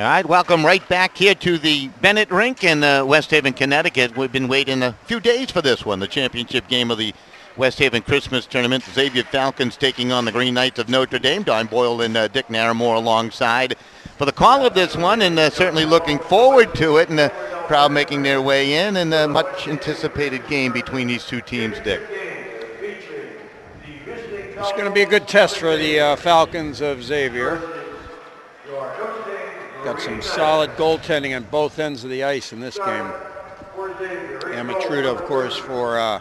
All right, welcome right back here to the Bennett Rink in West Haven, Connecticut. We've been waiting a few days for this one, the championship game of the West Haven Christmas Tournament. The Xavier Falcons taking on the Green Knights of Notre Dame. Don Boyle and Dick Naramore alongside for the call of this one, and certainly looking forward to it, and the crowd making their way in, and a much anticipated game between these two teams, Dick. It's going to be a good test for the Falcons of Xavier. Got some solid goaltending on both ends of the ice in this game. Amatruda, of course, for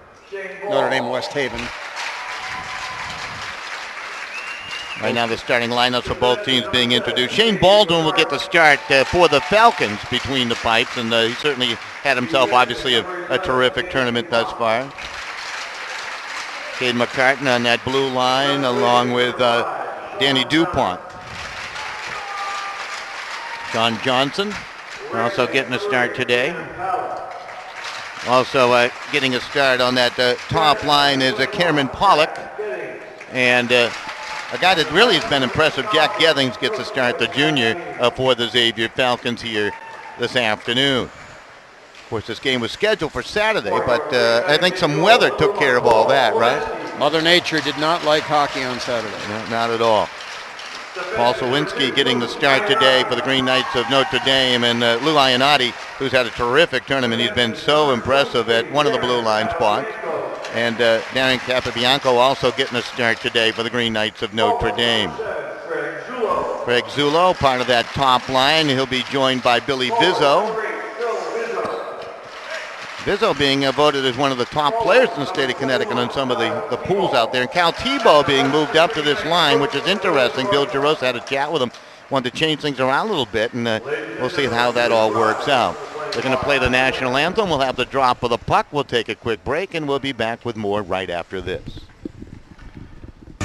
Notre Dame West Haven. Right now the starting lineups for both teams being introduced. Shane Baldwin will get the start for the Falcons between the pipes, and he certainly had himself, obviously, a terrific tournament thus far. Cade McCartan on that blue line, along with Danny DuPont. John Johnson also getting a start today. Also getting a start on that top line is Cameron Pollock. And a guy that really has been impressive, Jack Gethings, gets a start, the junior, for the Xavier Falcons here this afternoon. Of course, this game was scheduled for Saturday, but I think some weather took care of all that, right? Mother Nature did not like hockey on Saturday. No, not at all. Paul Sawinski getting the start today for the Green Knights of Notre Dame, and Lou Ionati, who's had a terrific tournament. He's been so impressive at one of the blue line spots. And Darren Capabianco also getting a start today for the Green Knights of Notre Dame. Craig Zullo, part of that top line. He'll be joined by Billy Vizzo. Vizzo being voted as one of the top players in the state of Connecticut on some of the pools out there. And Cal Tebow being moved up to this line, which is interesting. Bill Jarosa had a chat with him, wanted to change things around a little bit, and we'll see how that all works out. They're going to play the national anthem. We'll have the drop of the puck. We'll take a quick break, and we'll be back with more right after this.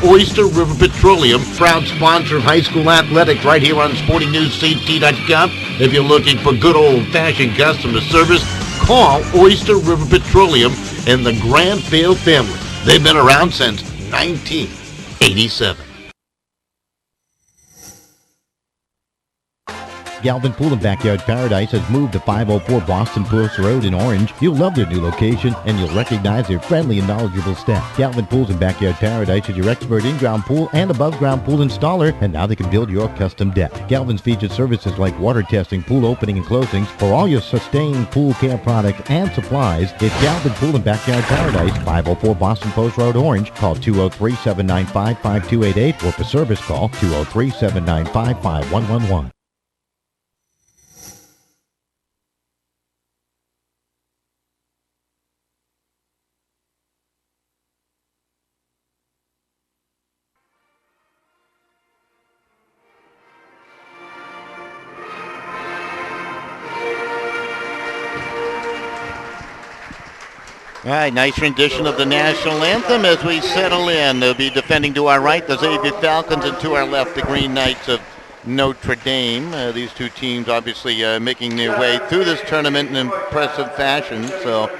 Oyster River Petroleum, proud sponsor of high school athletics right here on SportingNewsCT.com. If you're looking for good old-fashioned customer service, call Oyster River Petroleum and the Granville family. They've been around since 1987. Galvin Pool and Backyard Paradise has moved to 504 Boston Post Road in Orange. You'll love their new location, and you'll recognize their friendly and knowledgeable staff. Galvin Pools and Backyard Paradise is your expert in-ground pool and above-ground pool installer, and now they can build your custom deck. Galvin's featured services like water testing, pool opening and closings. For all your sustained pool care products and supplies, it's Galvin Pool and Backyard Paradise, 504 Boston Post Road, Orange. Call 203-795-5288, or for service call 203-795-5111. All right, nice rendition of the national anthem as we settle in. They'll be defending to our right the Xavier Falcons, and to our left the Green Knights of Notre Dame. These two teams obviously making their way through this tournament in impressive fashion. So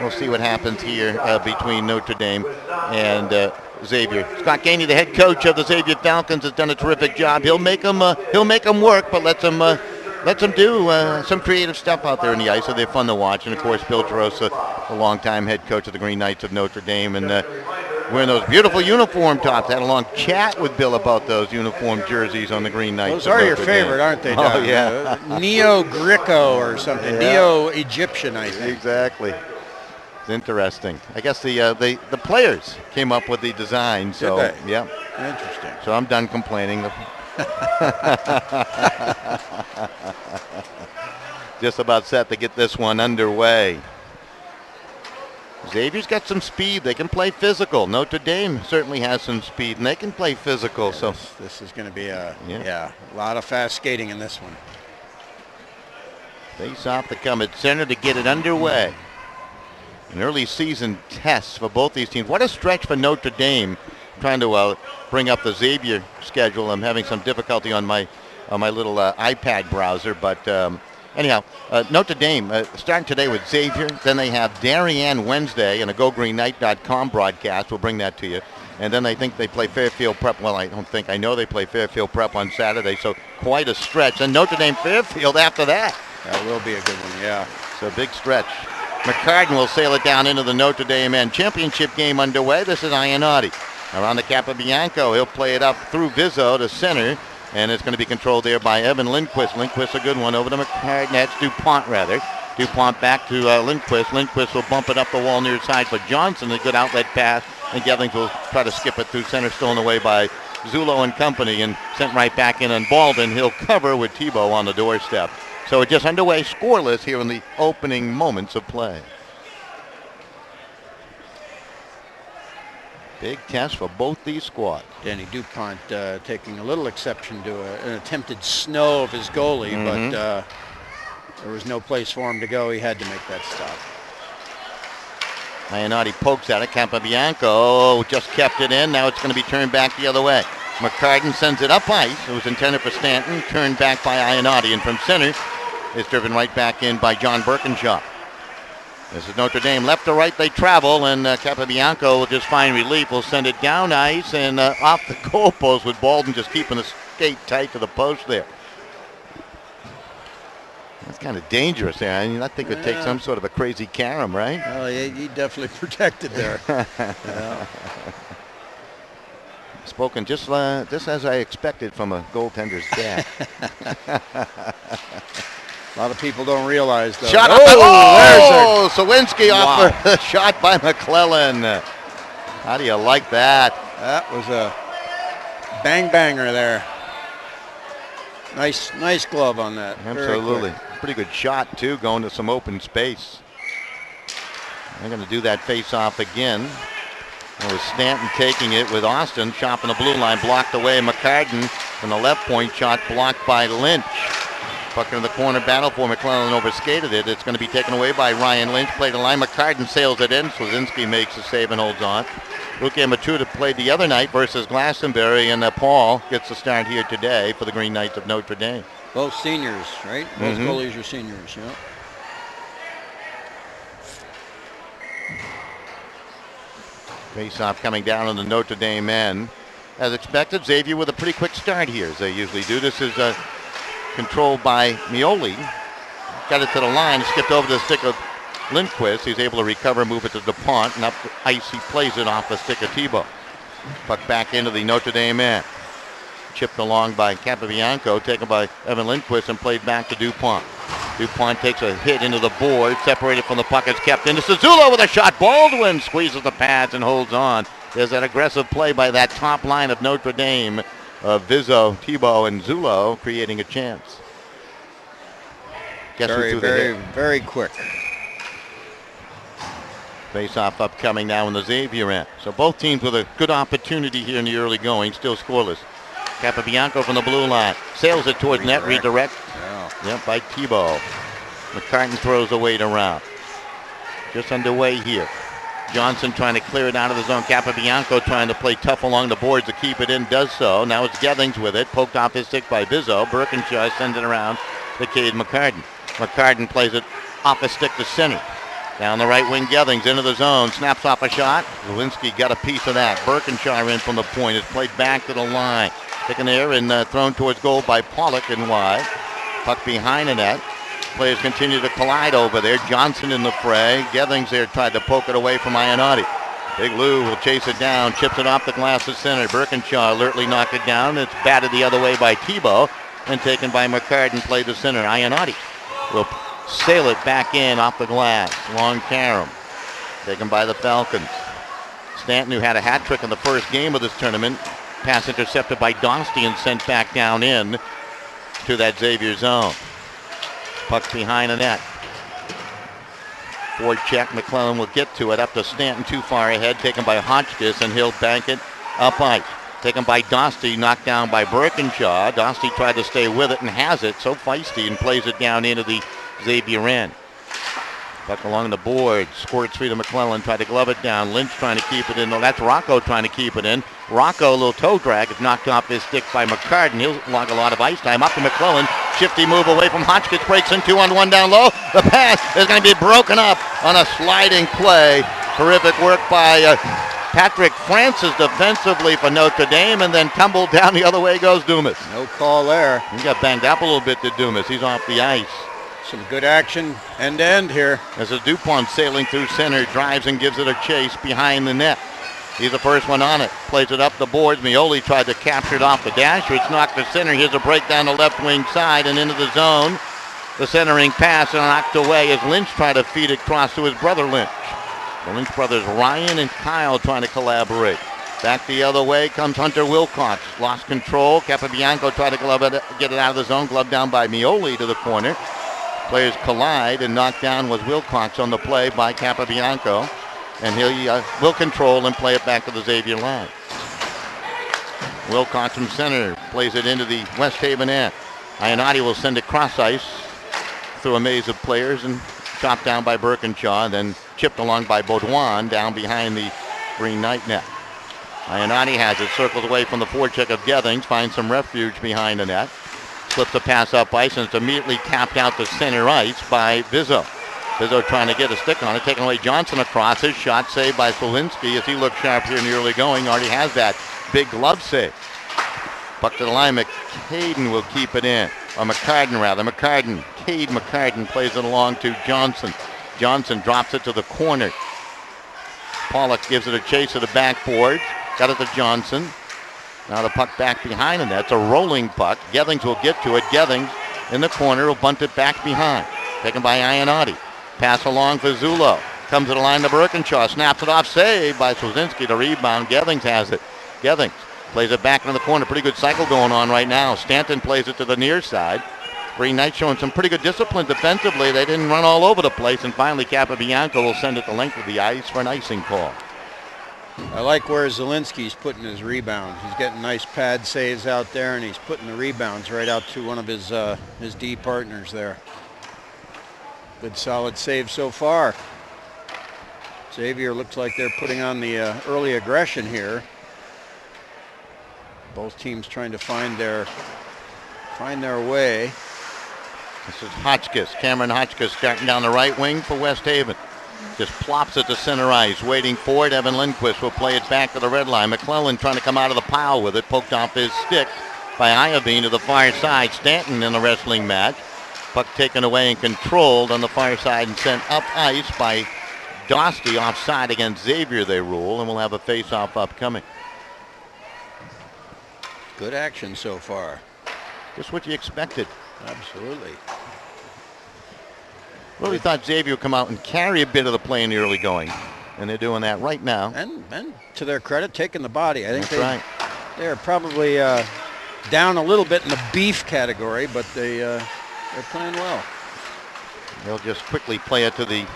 we'll see what happens here between Notre Dame and Xavier. Scott Gainey, the head coach of the Xavier Falcons, has done a terrific job. He'll make them work, but lets them do some creative stuff out there in the ice, so they're fun to watch. And, of course, Bill Jarosa, the longtime head coach of the Green Knights of Notre Dame, and wearing those beautiful uniform tops. Had a long chat with Bill about those uniform jerseys on the Green Knights. Those are your favorite, aren't they, Don? Oh, yeah. Neo-Greco or something. Yeah. Neo-Egyptian, I think. Exactly. It's interesting. I guess the players came up with the design. So, did they? Yeah. Interesting. So I'm done complaining. Just about set to get this one underway. Xavier's got some speed. They can play physical. Notre Dame certainly has some speed, and they can play physical. So this is going to be a lot of fast skating in this one. Face off to come at center to get it underway. An early season test for both these teams. What a stretch for Notre Dame, trying to bring up the Xavier schedule. I'm having some difficulty on my little iPad browser, but anyhow, Notre Dame starting today with Xavier. Then they have Darien Wednesday and a GoGreenKnight.com broadcast. We'll bring that to you. And then I think they play Fairfield Prep. Well, I know they play Fairfield Prep on Saturday. So quite a stretch. And Notre Dame Fairfield after that. That will be a good one, yeah. It's a big stretch. McCartan will sail it down into the Notre Dame end. Championship game underway. This is Ionati. Around the Capobianco, he'll play it up through Vizzo to center, and it's going to be controlled there by Evan Lindquist. Lindquist a good one over to McCartan. That's DuPont, rather. DuPont back to Lindquist. Lindquist will bump it up the wall near side for Johnson. A good outlet pass, and Gethings will try to skip it through center, stolen away by Zulo and company, and sent right back in on Baldwin. He'll cover with Tebow on the doorstep. So it's just underway, scoreless here in the opening moments of play. Big test for both these squads. Danny DuPont taking a little exception to an attempted snow of his goalie, but there was no place for him to go. He had to make that stop. Ionati pokes at it. Capobianco just kept it in. Now it's going to be turned back the other way. McCartan sends it up ice. It was intended for Stanton. Turned back by Ionati. And from center, it's driven right back in by John Birkinshaw. This is Notre Dame. Left to right they travel, and Capobianco will just find relief. Will send it down ice and off the goalpost with Baldwin just keeping the skate tight to the post there. That's kind of dangerous there. I mean, I think it would take some sort of a crazy carom, right? Oh, he definitely protected there. Yeah. Spoken just as I expected from a goaltender's dad. A lot of people don't realize, though. Shot there's Sawinski off the shot by McClellan. How do you like that? That was a bang-banger there. Nice glove on that. Absolutely. Pretty good shot, too, going to some open space. They're going to do that face-off again. It was Stanton taking it with Austin, chopping the blue line, blocked away. McCartan from the left point shot, blocked by Lynch. Puck in the corner battle for McClellan, overskated it. It's going to be taken away by Ryan Lynch. Played the line. McCartan sails it in. Swazinski makes the save and holds on. Luke Amatruda played the other night versus Glastonbury, and Paul gets the start here today for the Green Knights of Notre Dame. Both seniors, right? Both goalies are seniors, yeah. Face-off coming down on the Notre Dame end. As expected, Xavier with a pretty quick start here, as they usually do. This is controlled by Mioli. Got it to the line, skipped over the stick of Lindquist. He's able to recover, move it to DuPont, and up the ice he plays it off the stick of Tebow. Puck back into the Notre Dame end. Chipped along by Capobianco, taken by Evan Lindquist, and played back to DuPont. DuPont takes a hit into the board, separated from the puck, it's kept into Suzulo with a shot. Baldwin squeezes the pads and holds on. There's that aggressive play by that top line of Notre Dame, Vizzo, Tebow, and Zulo, creating a chance. Guess Very quick. Face-off upcoming now in the Xavier end. So both teams with a good opportunity here in the early going, still scoreless. Capobianco from the blue line. Sails it towards net, redirect. Yep, by Tebow. McCartan throws away to Round. Just underway here. Johnson trying to clear it out of the zone. Capobianco trying to play tough along the boards to keep it in, does so. Now it's Gethings with it. Poked off his stick by Vizzo. Birkinshaw sends it around to Cade McCartan. McCartan plays it off his stick to center. Down the right wing, Gethings into the zone. Snaps off a shot. Lewinsky got a piece of that. Birkinshaw in from the point. It's played back to the line. Taken there and thrown towards goal by Pollock and wide. Puck behind the net. Players continue to collide over there. Johnson in the fray. Gethings there tried to poke it away from Ionati. Big Lou will chase it down. Chips it off the glass to center. Birkinshaw alertly knocked it down. It's batted the other way by Tebow and taken by McCartan. Played to center. Ionati will sail it back in off the glass. Long carom. Taken by the Falcons. Stanton, who had a hat trick in the first game of this tournament. Pass intercepted by Dosty and sent back down in to that Xavier zone. Puck behind the net. Forward check. McClellan will get to it. Up to Stanton, too far ahead. Taken by Hotchkiss, and he'll bank it up ice. Taken by Dosty, knocked down by Birkinshaw. Dosty tried to stay with it and has it. So feisty, and plays it down into the Xavier end. Puck along the board. Squirts free to McClellan. Tried to glove it down. Lynch trying to keep it in. No, that's Rocco trying to keep it in. Rocco, a little toe drag, is knocked off his stick by McCartan. He'll log a lot of ice time. Up to McClellan. Shifty move away from Hotchkiss. Breaks in 2-on-1 down low. The pass is going to be broken up on a sliding play. Terrific work by Patrick Francis defensively for Notre Dame, and then tumbled down the other way goes Dumas. No call there. He got banged up a little bit to Dumas. He's off the ice. Some good action end to end here. As a DuPont sailing through center, drives and gives it a chase behind the net. He's the first one on it. Plays it up the boards. Mioli tried to capture it off the dasher. It's knocked to center. Here's a break down the left wing side and into the zone. The centering pass and knocked away as Lynch tried to feed it across to his brother Lynch. The Lynch brothers Ryan and Kyle trying to collaborate. Back the other way comes Hunter Wilcox. Lost control. Capobianco tried to get it out of the zone. Glove down by Mioli to the corner. Players collide, and knocked down was Wilcox on the play by Capobianco. And he will control and play it back to the Xavier line. Wilcox from center plays it into the West Haven end. Ionati will send it cross ice through a maze of players and chopped down by Birkinshaw, and then chipped along by Baudouin down behind the Green Knight net. Ionati has it, circles away from the forecheck of Gethings, finds some refuge behind the net. Slips a pass up ice, and it's immediately tapped out to center ice by Vizzo. Vizzo trying to get a stick on it, taking away Johnson across. His shot saved by Solinski as he looked sharp here in the early going. Already has that big glove save. Puck to the line. McCaden will keep it in. Or McCarden, rather. Cade McCarden plays it along to Johnson. Johnson drops it to the corner. Pollock gives it a chase to the backboard. Got it to Johnson. Now the puck back behind the net. It's a rolling puck. Gethings will get to it. Gethings in the corner will bunt it back behind. Taken by Ionati. Pass along for Zullo. Comes to the line to Birkinshaw. Snaps it off. Saved by Swazinski. The rebound. Gethings has it. Gethings plays it back into the corner. Pretty good cycle going on right now. Stanton plays it to the near side. Green Knight showing some pretty good discipline defensively. They didn't run all over the place. And finally, Capobianco will send it the length of the ice for an icing call. I like where Zielinski's putting his rebounds. He's getting nice pad saves out there, and he's putting the rebounds right out to one of his D partners there. Good solid save so far. Xavier looks like they're putting on the early aggression here. Both teams trying to find their way. This is Hotchkiss. Cameron Hotchkiss starting down the right wing for West Haven. Just plops it to center ice, waiting for it. Evan Lindquist will play it back to the red line. McClellan trying to come out of the pile with it, poked off his stick by Iovine to the far side. Stanton in the wrestling match. Puck taken away and controlled on the far side and sent up ice by Dosty. Offside against Xavier, they rule, and we'll have a face-off upcoming. Good action so far. Just what you expected. Absolutely. Really thought Xavier would come out and carry a bit of the play in the early going, and they're doing that right now. And to their credit, taking the body. I think That's right. They're probably down a little bit in the beef category, but they're playing well. They'll just quickly play it to the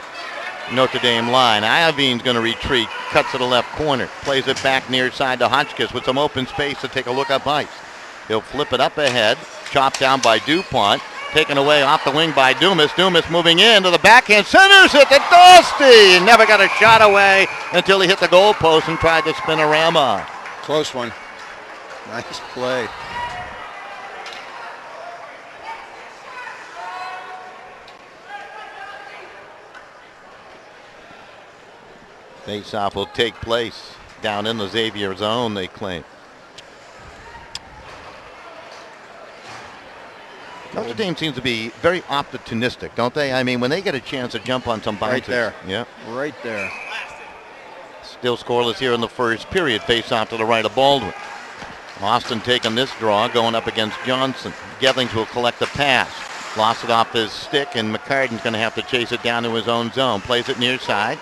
Notre Dame line. Iovine's going to retreat, cuts to the left corner, plays it back near side to Hotchkiss with some open space to take a look up ice. He'll flip it up ahead, chopped down by DuPont, taken away off the wing by Dumas. Dumas moving in to the backhand, centers it to Dosty. He never got a shot away until he hit the goalpost and tried to spin a ram on. Close one. Nice play. Face-off will take place down in the Xavier zone, they claim. Notre Dame seems to be very opportunistic, don't they? I mean, when they get a chance to jump on some bounces. Right there. Yeah. Right there. Still scoreless here in the first period. Face-off to the right of Baldwin. Austin taking this draw, going up against Johnson. Gethings will collect the pass. Lost it off his stick, and McCarden's going to have to chase it down to his own zone. Plays it near side.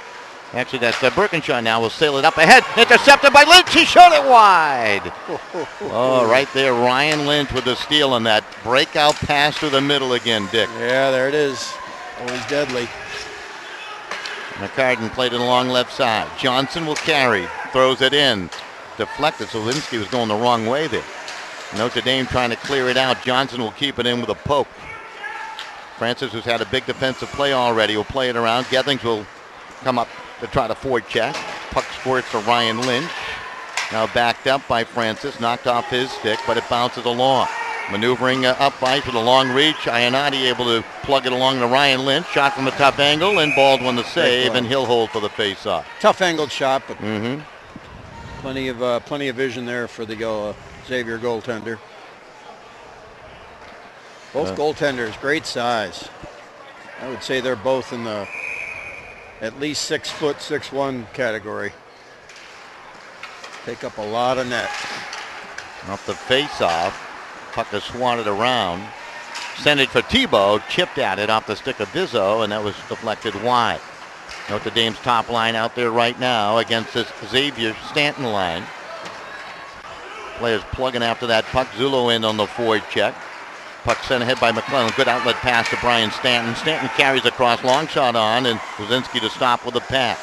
Actually, that's Birkinshaw now. Will sail it up ahead. Intercepted by Lynch. He shot it wide. Oh, right there. Ryan Lynch with the steal on that breakout pass to the middle again, Dick. Yeah, there it is. Always deadly. McCarden played it along left side. Johnson will carry. Throws it in. Deflected. Solinski was going the wrong way there. Notre Dame trying to clear it out. Johnson will keep it in with a poke. Francis, who's had a big defensive play already, will play it around. Gethings will come up to try to forward check. Puck squirts to Ryan Lynch. Now backed up by Francis. Knocked off his stick, but it bounces along. Maneuvering up ice with a long reach. Ionati able to plug it along to Ryan Lynch. Shot from a tough angle, and Baldwin the save, and he'll hold for the face-off. Tough angled shot, but Plenty of vision there for the Xavier goaltender. Both goaltenders, great size. I would say they're both in the at least 6 foot, 6'1" category. Take up a lot of net. Off the face-off, puck is swatted around. Sent it for Thibault, chipped at it off the stick of Vizzo, and that was deflected wide. Notre Dame's top line out there right now against this Xavier Stanton line. Players plugging after that puck. Zulo in on the forward check. Puck sent ahead by McClellan. Good outlet pass to Brian Stanton. Stanton carries across, long shot on, and Wazinski to stop with a pass.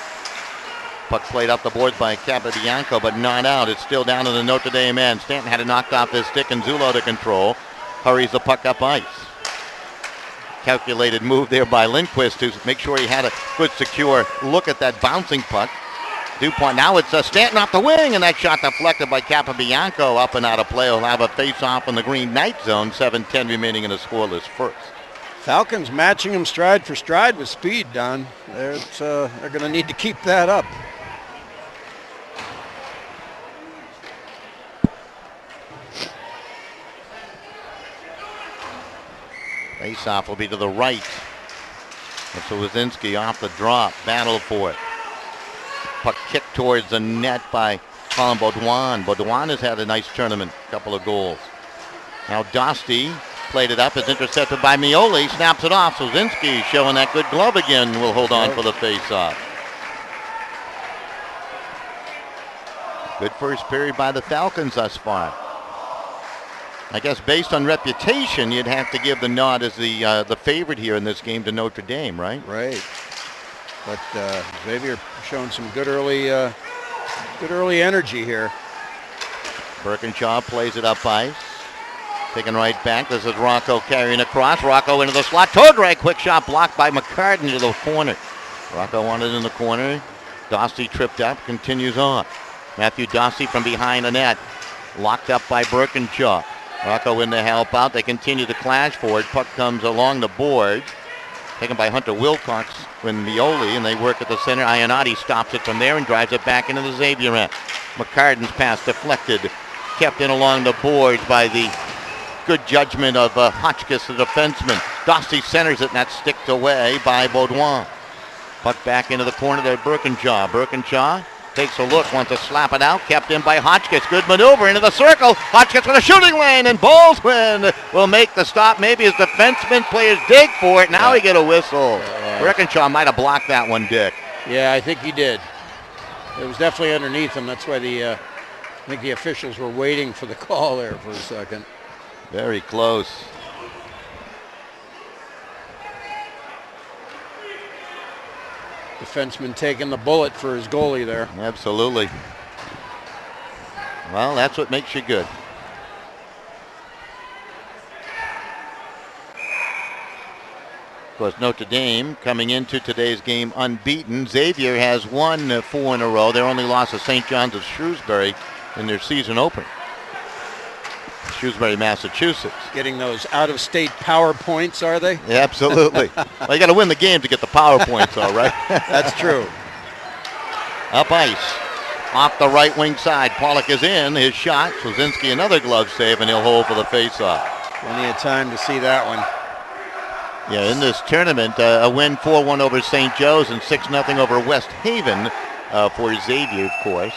Puck played up the boards by Capobianco, but not out. It's still down to the Notre Dame end. Stanton had it knocked off his stick, and Zulo to control. Hurries the puck up ice. Calculated move there by Lindquist to make sure he had a good, secure look at that bouncing puck. DuPont, now it's Stanton off the wing, and that shot deflected by Capobianco, up and out of play. Will have a face-off in the Green Knight zone. 7:10 remaining in a scoreless first. Falcons matching them stride for stride with speed, Don. They're going to need to keep that up. Face-off will be to the right. That's Wazinski off the drop. Battle for it. Puck kicked towards the net by Colin Baudouin. Baudouin has had a nice tournament. Couple of goals. Now Dosty played it up. It's intercepted by Mioli. Snaps it off. Wazinski showing that good glove again. Will hold on for the face-off. Good first period by the Falcons thus far. I guess based on reputation, you'd have to give the nod as the favorite here in this game to Notre Dame, right? Right. But Xavier showing some good early energy here. Birkinshaw plays it up ice. Taking right back. This is Rocco carrying across. Rocco into the slot. Todray, quick shot blocked by McCartan to the corner. Rocco wanted in the corner. Dosty tripped up, continues on. Matthew Dosty from behind the net. Locked up by Birkinshaw. Rocco in to help out. They continue to clash for it. Puck comes along the boards. Taken by Hunter Wilcox and Mioli, and they work at the center. Ionati stops it from there and drives it back into the Xavier end. McCartan's pass deflected. Kept in along the boards by the good judgment of Hotchkiss, the defenseman. Dosty centers it, and that's sticked away by Baudouin. Puck back into the corner to Birkinshaw. Birkinshaw takes a look, wants to slap it out. Kept in by Hotchkiss. Good maneuver into the circle. Hotchkiss with a shooting lane, and Baldwin will make the stop. Maybe his defenseman players dig for it. Now he get a whistle. Birkinshaw might have blocked that one, Dick. Yeah, I think he did. It was definitely underneath him. That's why I think the officials were waiting for the call there for a second. Very close. Defenseman taking the bullet for his goalie there. Absolutely. Well, that's what makes you good. Of course, Notre Dame coming into today's game unbeaten. Xavier has won 4 in a row. Their only loss is St. John's of Shrewsbury in their season opener. Shrewsbury, Massachusetts. Getting those out-of-state power points, are they? Yeah, absolutely. Well, you got to win the game to get the power points, all right? That's true. Up ice. Off the right wing side. Pollock is in. His shot. Wazinski another glove save, and he'll hold for the faceoff. Plenty of time to see that one. Yeah, in this tournament, a win 4-1 over St. Joe's and 6-0 over West Haven for Xavier, of course.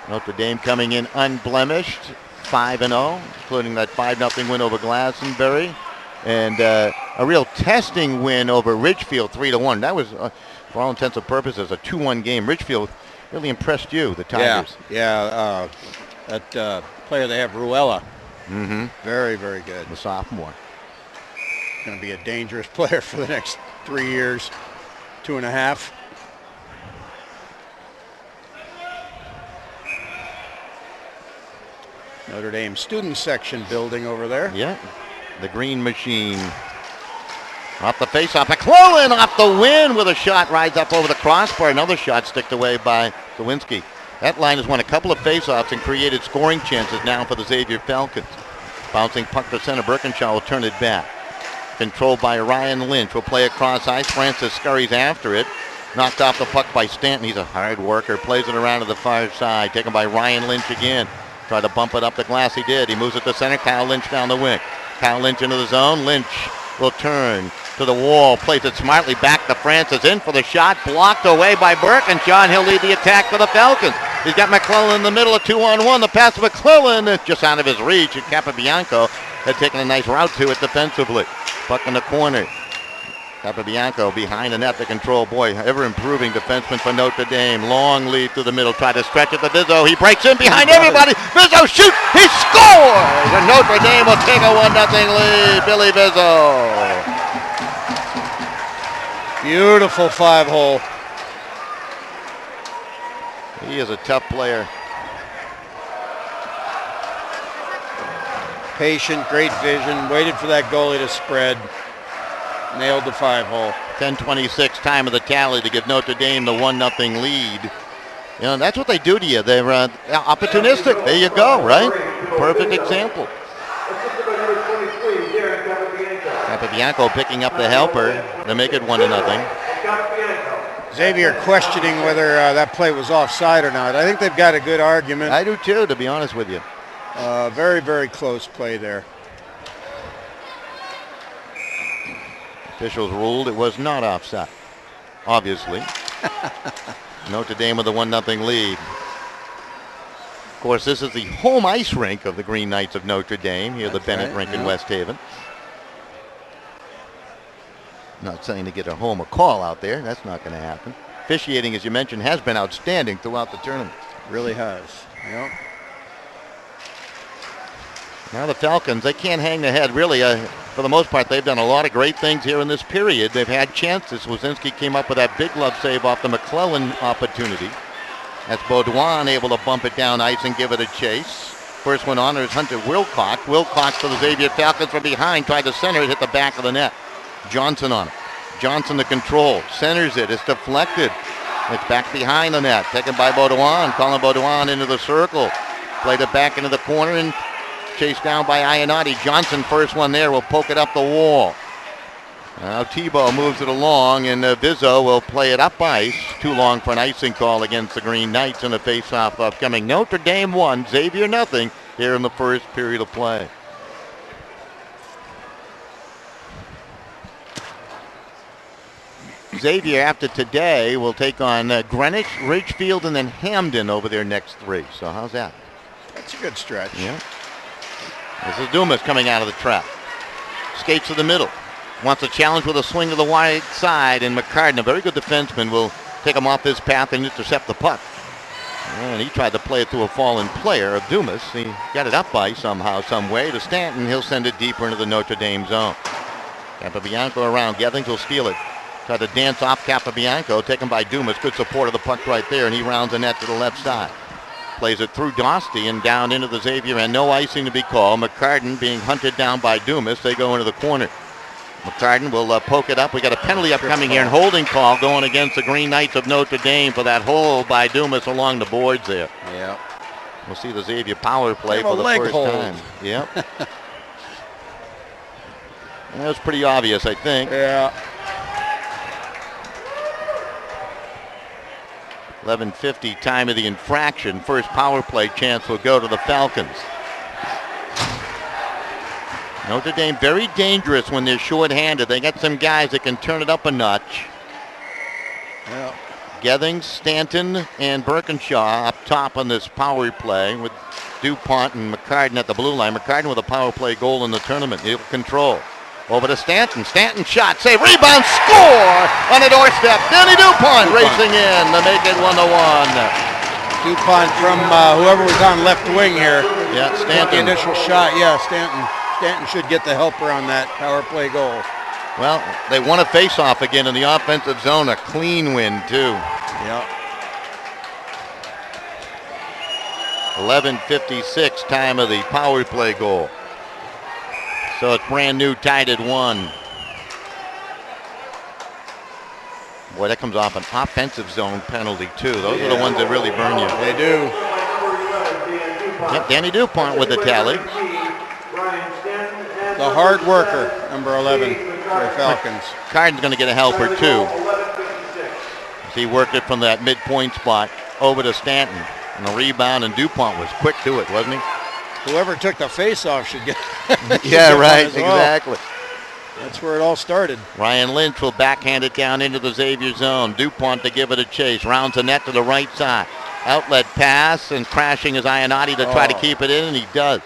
Notre Dame coming in unblemished, 5-0, including that 5-0 win over Glastonbury, and a real testing win over Ridgefield, 3-1. That was, for all intents and purposes, a 2-1 game. Ridgefield really impressed you, the Tigers. Yeah. That player they have, Ruella. Mm-hmm. Very, very good. The sophomore. Going to be a dangerous player for the next 3 years, 2.5. Notre Dame student section building over there. Yeah, the green machine. Off the face-off. McClellan off the win with a shot. Rides up over the crossbar. Another shot sticked away by Zawinski. That line has won a couple of face-offs and created scoring chances now for the Xavier Falcons. Bouncing puck to center. Birkinshaw will turn it back. Controlled by Ryan Lynch. Will play across ice. Francis scurries after it. Knocked off the puck by Stanton. He's a hard worker. Plays it around to the far side. Taken by Ryan Lynch again. Tried to bump it up the glass. He did. He moves it to center. Kyle Lynch down the wing. Kyle Lynch into the zone. Lynch will turn to the wall. Plays it smartly back to Francis. In for the shot. Blocked away by Birkinshaw. And he'll lead the attack for the Falcons. He's got McClellan in the middle of 2-on-1. The pass to McClellan is just out of his reach. And Capobianco had taken a nice route to it defensively. Puck in the corner. Capobianco behind the net to control. Boy, ever-improving defenseman for Notre Dame. Long lead through the middle. Try to stretch it to Vizzo. He breaks in behind everybody. Vizzo shoots. He scores! And Notre Dame will take a 1-0 lead. Billy Vizzo. Beautiful 5-hole. He is a tough player. Patient, great vision. Waited for that goalie to spread. Nailed the 5-hole. 10:26 time of the tally to give Notre Dame the 1-0 lead. You know, that's what they do to you. They're opportunistic. There you go, right? Perfect example. Capobianco picking up the helper to make it 1-0. Xavier questioning whether that play was offside or not. I think they've got a good argument. I do too, to be honest with you. Very, very close play there. Officials ruled it was not offside, obviously. Notre Dame with a 1-0 lead. Of course, this is the home ice rink of the Green Knights of Notre Dame, here at the Bennett Rink in West Haven. Not saying to get a home a call out there. That's not going to happen. Officiating, as you mentioned, has been outstanding throughout the tournament. Really has. Yep. Now the Falcons, they can't hang their head, really. For the most part, they've done a lot of great things here in this period. They've had chances. Wazinski came up with that big glove save off the McClellan opportunity. That's Baudouin able to bump it down ice and give it a chase. First one on there is Hunter Wilcox. Wilcox for the Xavier Falcons from behind. Tried to center it, hit the back of the net. Johnson on it. Johnson to control. Centers it. It's deflected. It's back behind the net. Taken by Baudouin. Colin Baudouin into the circle. Played it back into the corner and chased down by Ionati. Johnson, first one there, will poke it up the wall. Now Tebow moves it along, and Vizzo will play it up ice. Too long for an icing call against the Green Knights in the face-off upcoming. Notre Dame 1, Xavier 0 here in the first period of play. Xavier, after today, will take on Greenwich, Ridgefield, and then Hamden over their next 3. So how's that? That's a good stretch. Yeah. This is Dumas coming out of the trap. Skates to the middle. Wants a challenge with a swing to the wide side, and McCartan, a very good defenseman, will take him off his path and intercept the puck. And he tried to play it through a fallen player of Dumas. He got it up by somehow, some way to Stanton. He'll send it deeper into the Notre Dame zone. Capobianco around. Gethings will steal it. Tried to dance off Capobianco, taken by Dumas. Good support of the puck right there, and he rounds the net to the left side. Plays it through Dosty and down into the Xavier, and no icing to be called. McCartan being hunted down by Dumas. They go into the corner. McCartan will poke it up. We got a penalty upcoming here, and holding call going against the Green Knights of Notre Dame for that hold by Dumas along the boards there. Yeah. We'll see the Xavier power play for the first time. Yep. That was pretty obvious, I think. Yeah. 11:50 time of the infraction. First power play chance will go to the Falcons. Notre Dame very dangerous when they're short-handed. They got some guys that can turn it up a notch. Yeah. Gethings, Stanton, and Birkinshaw up top on this power play with DuPont and McCartan at the blue line. McCartan with a power play goal in the tournament. He'll control. Over to Stanton. Stanton shot, save, rebound, score on the doorstep. Danny DuPont racing in to make it 1-1. DuPont from whoever was on left wing here. Yeah, Stanton. The initial shot, yeah, Stanton. Stanton should get the helper on that power play goal. Well, they won a face-off again in the offensive zone. A clean win, too. Yeah. 11:56 time of the power play goal. So it's brand new, tied at 1. Boy, that comes off an offensive zone penalty, too. Those are the ones that really burn you. They do. Yep, Danny DuPont with the tally. The hard worker, number 11 for the Falcons. Carden's going to get a helper, too. He worked it from that midpoint spot over to Stanton. And the rebound, and DuPont was quick to it, wasn't he? Whoever took the face-off should get should Yeah, get right, one as well. exactly. That's where it all started. Ryan Lynch will backhand it down into the Xavier zone. DuPont to give it a chase. Rounds the net to the right side. Outlet pass, and crashing is Ionati to try to keep it in, and he does.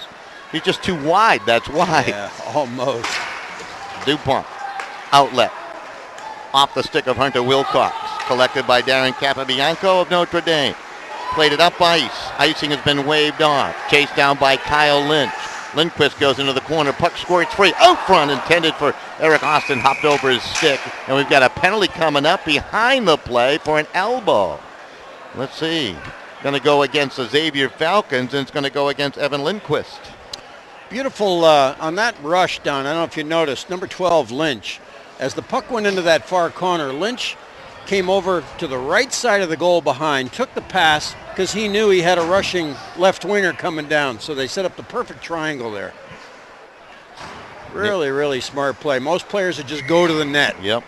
He's just too wide, that's why. Yeah, almost. DuPont. Outlet. Off the stick of Hunter Wilcox. Collected by Darren Capabianco of Notre Dame. Played it up ice. Icing has been waved off. Chased down by Kyle Lynch. Lindquist goes into the corner. Puck squirts free. Out front, intended for Eric Austin. Hopped over his stick. And we've got a penalty coming up behind the play for an elbow. Let's see. Going to go against the Xavier Falcons, and it's going to go against Evan Lindquist. Beautiful on that rush down. I don't know if you noticed. Number 12, Lynch. As the puck went into that far corner, Lynch came over to the right side of the goal behind, took the pass because he knew he had a rushing left winger coming down. So they set up the perfect triangle there. Really, really smart play. Most players would just go to the net. Yep.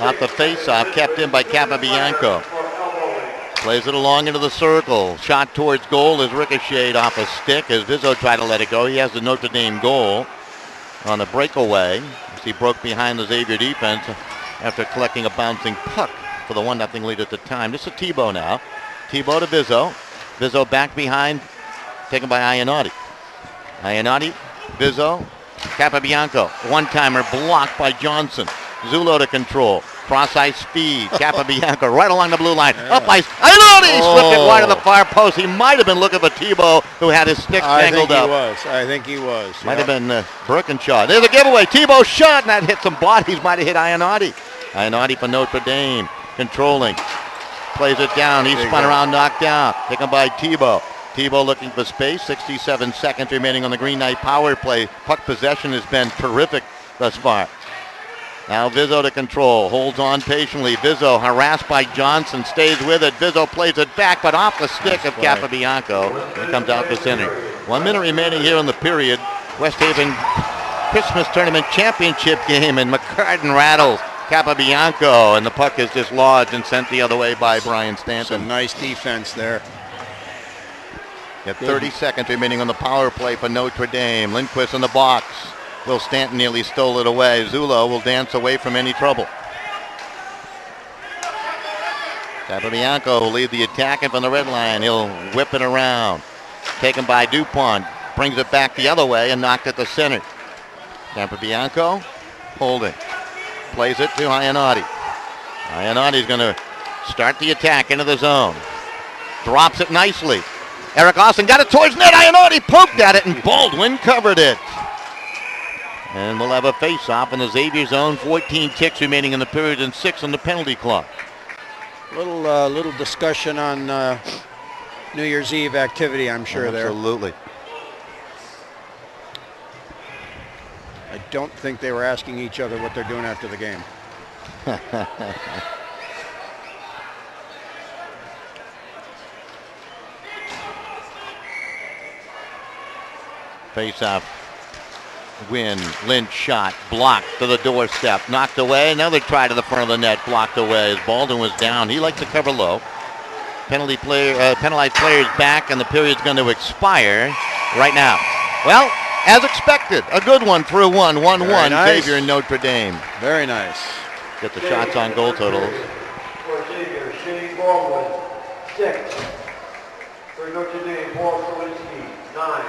Off the face-off, kept in by Capabianco. Plays it along into the circle. Shot towards goal is ricocheted off a stick as Vizzo tried to let it go. He has the Notre Dame goal on a breakaway as he broke behind the Xavier defense after collecting a bouncing puck for the 1-0 lead at the time. This is Tebow now. Tebow to Vizzo. Vizzo back behind, taken by Ionati. Ionati, Vizzo, Capabianco. One-timer blocked by Johnson. Zullo to control. Cross-ice feed. Capabianco right along the blue line. Up ice. Ionati slipped it wide of the far post. He might have been looking for Tebow, who had his stick tangled up. I think he was. Might have been Birkinshaw. There's a giveaway. Tebow shot, and that hit some bodies. Might have hit Ionati. Ionati for Notre Dame. Controlling. Plays it down. He spun around, knocked down. Taken by Tebow. Tebow looking for space. 67 seconds remaining on the Green Knight power play. Puck possession has been terrific thus far. Now Vizzo to control. Holds on patiently. Vizzo harassed by Johnson. Stays with it. Vizzo plays it back, but off the stick of Capabianco. It comes out to center. 1 minute remaining here in the period. West Haven Christmas Tournament Championship game, and McCartan rattles Capabianco, and the puck is dislodged and sent the other way by Brian Stanton. Some nice defense there. Got 30 seconds remaining on the power play for Notre Dame. Lindquist in the box. Will Stanton nearly stole it away. Zullo will dance away from any trouble. Capabianco will lead the attack in from the red line. He'll whip it around. Taken by DuPont. Brings it back the other way and knocked it to center. Capabianco holding. Plays it to Ionati. Ionati's going to start the attack into the zone. Drops it nicely. Eric Austin got it towards net. Ionati poked at it, and Baldwin covered it. And we'll have a face-off in the Xavier zone. 14 ticks remaining in the period and 6 on the penalty clock. Little discussion on New Year's Eve activity, I'm sure there. Absolutely. I don't think they were asking each other what they're doing after the game. Face-off. Win. Lynch shot. Blocked to the doorstep. Knocked away. Another try to the front of the net. Blocked away as Baldwin was down. He likes to cover low. Penalized players back, and the period's going to expire right now. Well, as expected, a good one through 1-1. Nice. Xavier and Notre Dame. Very nice. Get the shots on goal totals. For Xavier, Shane Baldwin, 6. For Notre Dame, Paul Kowalski, 9.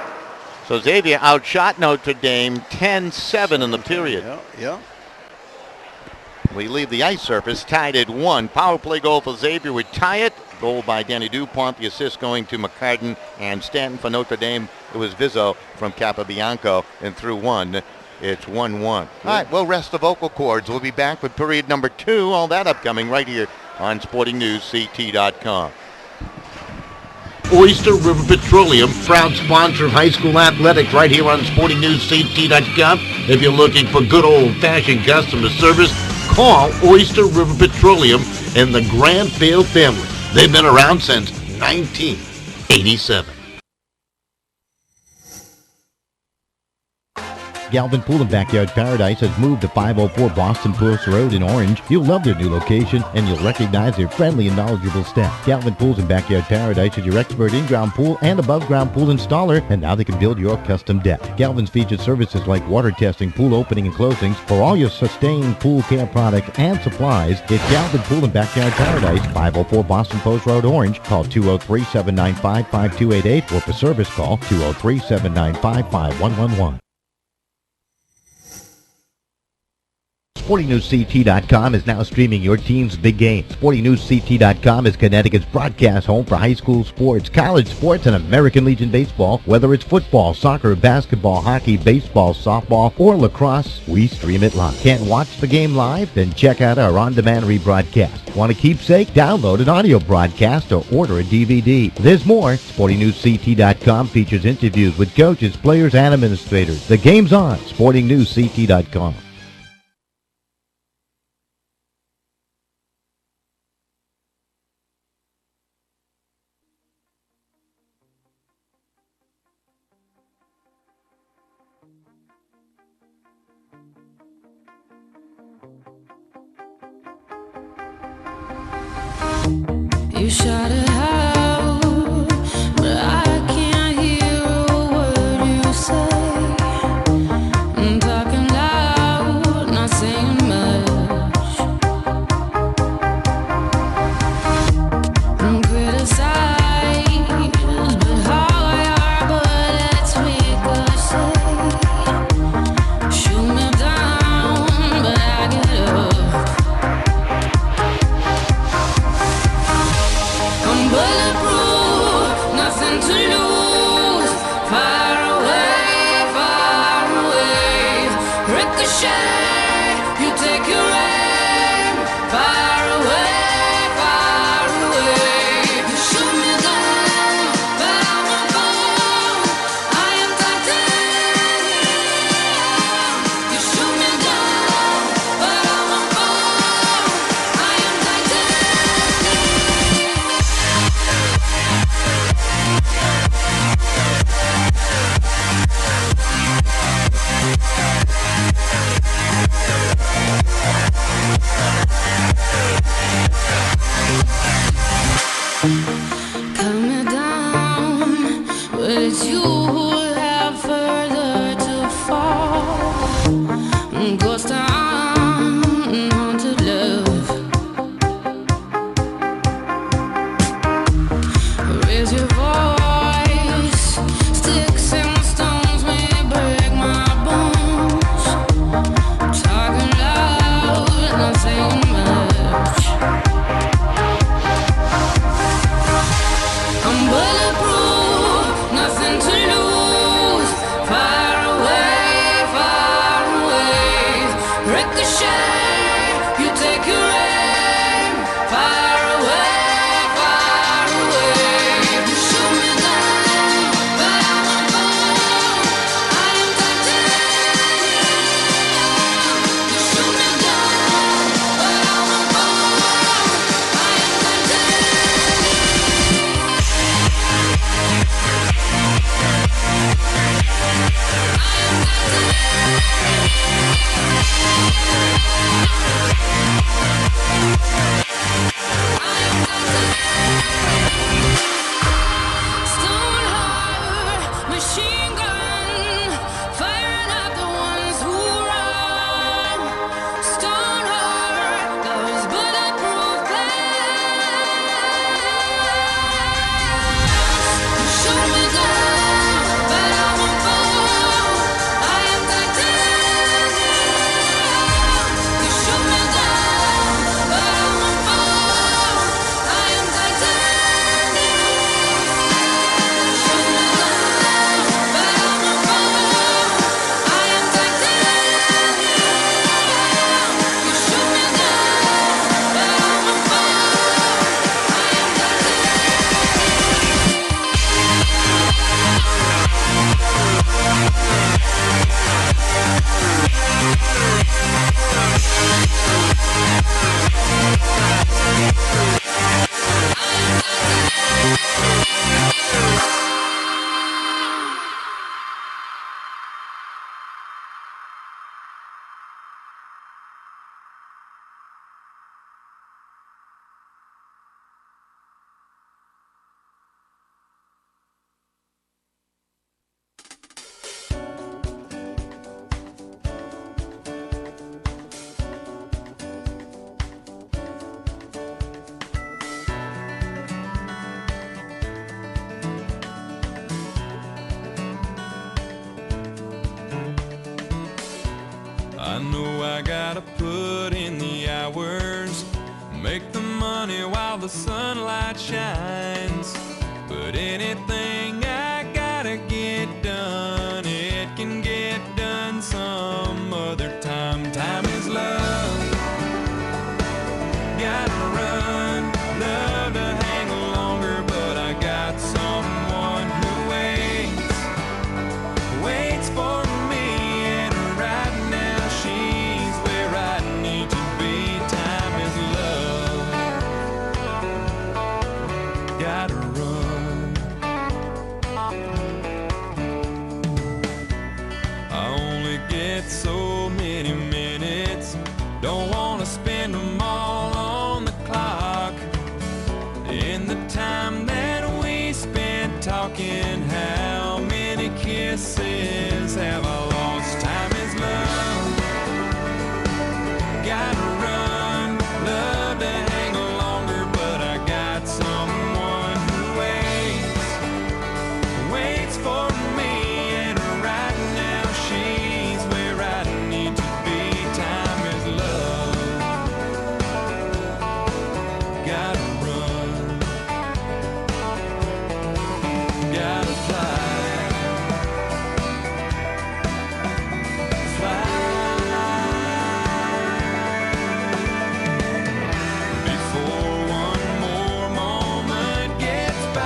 So Xavier outshot Notre Dame 10-7 in the period. Yeah. We leave the ice surface tied at 1. Power play goal for Xavier would tie it. Goal by Danny DuPont. The assist going to McCartan and Stanton for Notre Dame. It was Vizzo from Capabianco. And through 1, it's 1-1. All right, we'll rest the vocal cords. We'll be back with period number 2. All that upcoming right here on SportingNewsCT.com. Oyster River Petroleum, proud sponsor of high school athletics right here on SportingNewsCT.com. If you're looking for good old-fashioned customer service, call Oyster River Petroleum and the Granville family. They've been around since 1987. Galvin Pool and Backyard Paradise has moved to 504 Boston Post Road in Orange. You'll love their new location, and you'll recognize their friendly and knowledgeable staff. Galvin Pools and Backyard Paradise is your expert in-ground pool and above-ground pool installer, and now they can build your custom deck. Galvin's features services like water testing, pool opening and closings. For all your sustained pool care products and supplies, it's Galvin Pool and Backyard Paradise, 504 Boston Post Road, Orange. Call 203-795-5288 or for service call 203-795-5111. SportingNewsCT.com is now streaming your team's big game. SportingNewsCT.com is Connecticut's broadcast home for high school sports, college sports, and American Legion baseball. Whether it's football, soccer, basketball, hockey, baseball, softball, or lacrosse, we stream it live. Can't watch the game live? Then check out our on-demand rebroadcast. Want a keepsake? Download an audio broadcast or order a DVD. There's more. SportingNewsCT.com features interviews with coaches, players, and administrators. The game's on. SportingNewsCT.com. You shout it out, but I can't hear a word you say. I'm talking loud, not saying much. I'm criticized, but how your bullets ricochet. Shoot me down, but I get up. I'm bulletproof, nothing to lose. Far away, ricochet. You take your aim. Far away. You shoot me down, but I won't fall. I am titanium. You shoot me down, but I won't fall. I am coming down, but it's you who have further to fall. Ghost town, haunted love. Raise your voice, sticks and stones may break my bones. Talking loud, not saying much. I'm bulletproof, nothing to lose. Far away, ricochet. You take your aim. Far away. You shoot me down, but I won't fall. I am titanium. You shoot me down, but I won't fall. I am titanium. I know I gotta put in the hours, make the money while the sunlight shines. But anything I gotta get done, it can get done some other time. Time is love. Gotta run, love to hang longer, but I got someone who waits for me, and right now she's where I need to be. Time is love. Gotta run. I only get so many minutes, don't wanna spend them all on the clock. In the time that we spent talking, how many kisses have I lost? Time is love. Gotta run, love to hang longer, but I got someone who waits for me, and right now she's where I need to be. Time is love. Gotta run. Gotta fly. Fly. Before one more moment gets by.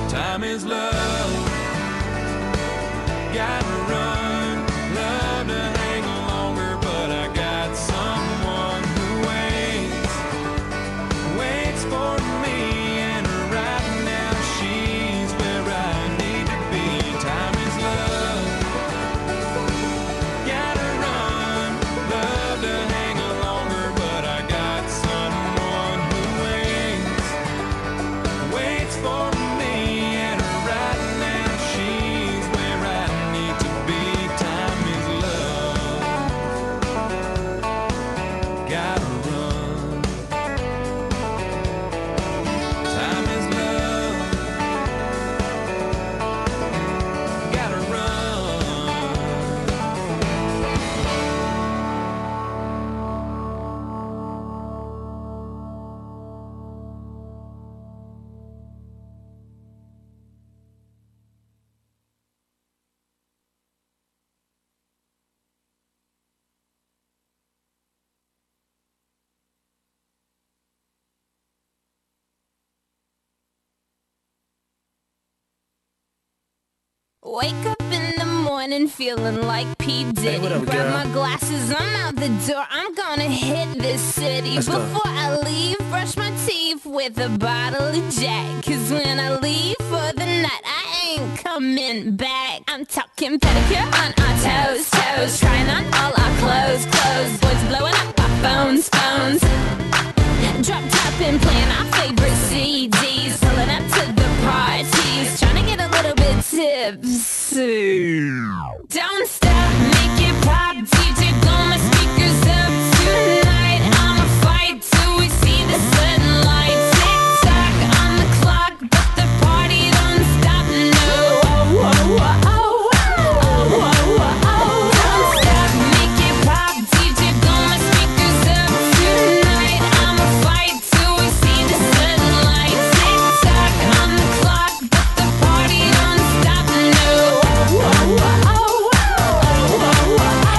Time is love. Gotta run, love to hang longer, but I got someone who waits for me, and right now she's where I need to be. Time is love. Gotta run, love to hang longer, but I got someone who waits for me, and right now she's where I need to be. Time is love. Gotta run. Time is love. Gotta run. Wake up in the morning feeling like P. Diddy. Grab my glasses, I'm out the door. I'm gonna hit this city. Before I leave, brush my teeth with a bottle of Jack. Cause when I leave for the night, I ain't coming back. I'm talking pedicure on our toes, toes. Trying on all our clothes, clothes. Boys blowing up our phones, phones. Drop top and playing our favorite CDs. Pulling up to the parties. Trying to get a little bit tipsy. Don't stop, make it pop. DJ, blow my speakers up tonight. I'ma fight till we see the sunlight. Tick tock on the clock, but the party don't stop. No. Oh, oh, oh, oh. Oh, oh, oh, oh. Don't stop, make it pop. DJ, blow my speakers up tonight. I'ma fight till we see the sunlight. Tick tock on the clock, but the party don't stop. No. Oh, oh, oh, oh.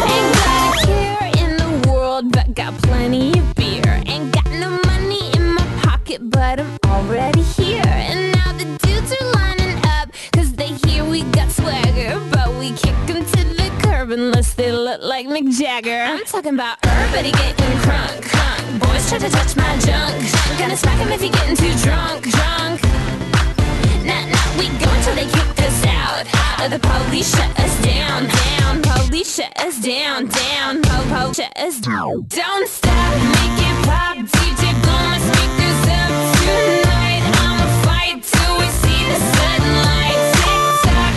Ain't got a care in the world, but got plenty of beer. Ain't got no money in my pocket, but I'm already here. And now the dudes are lining up, cause they hear we got swagger. But we kick them to the curb unless they look like Mick Jagger. I'm talking about everybody getting crunk, crunk. Boys try to touch my junk. Gonna smack him if he getting too drunk, drunk. Nah, nah, we go until they kick us out. Or the police shut us down, down. Police shut us down, down. Po-po shut us down. Don't stop, make it pop. DJ, blow my speakers up tonight. I'ma fight till we see the sunlight. Tick tock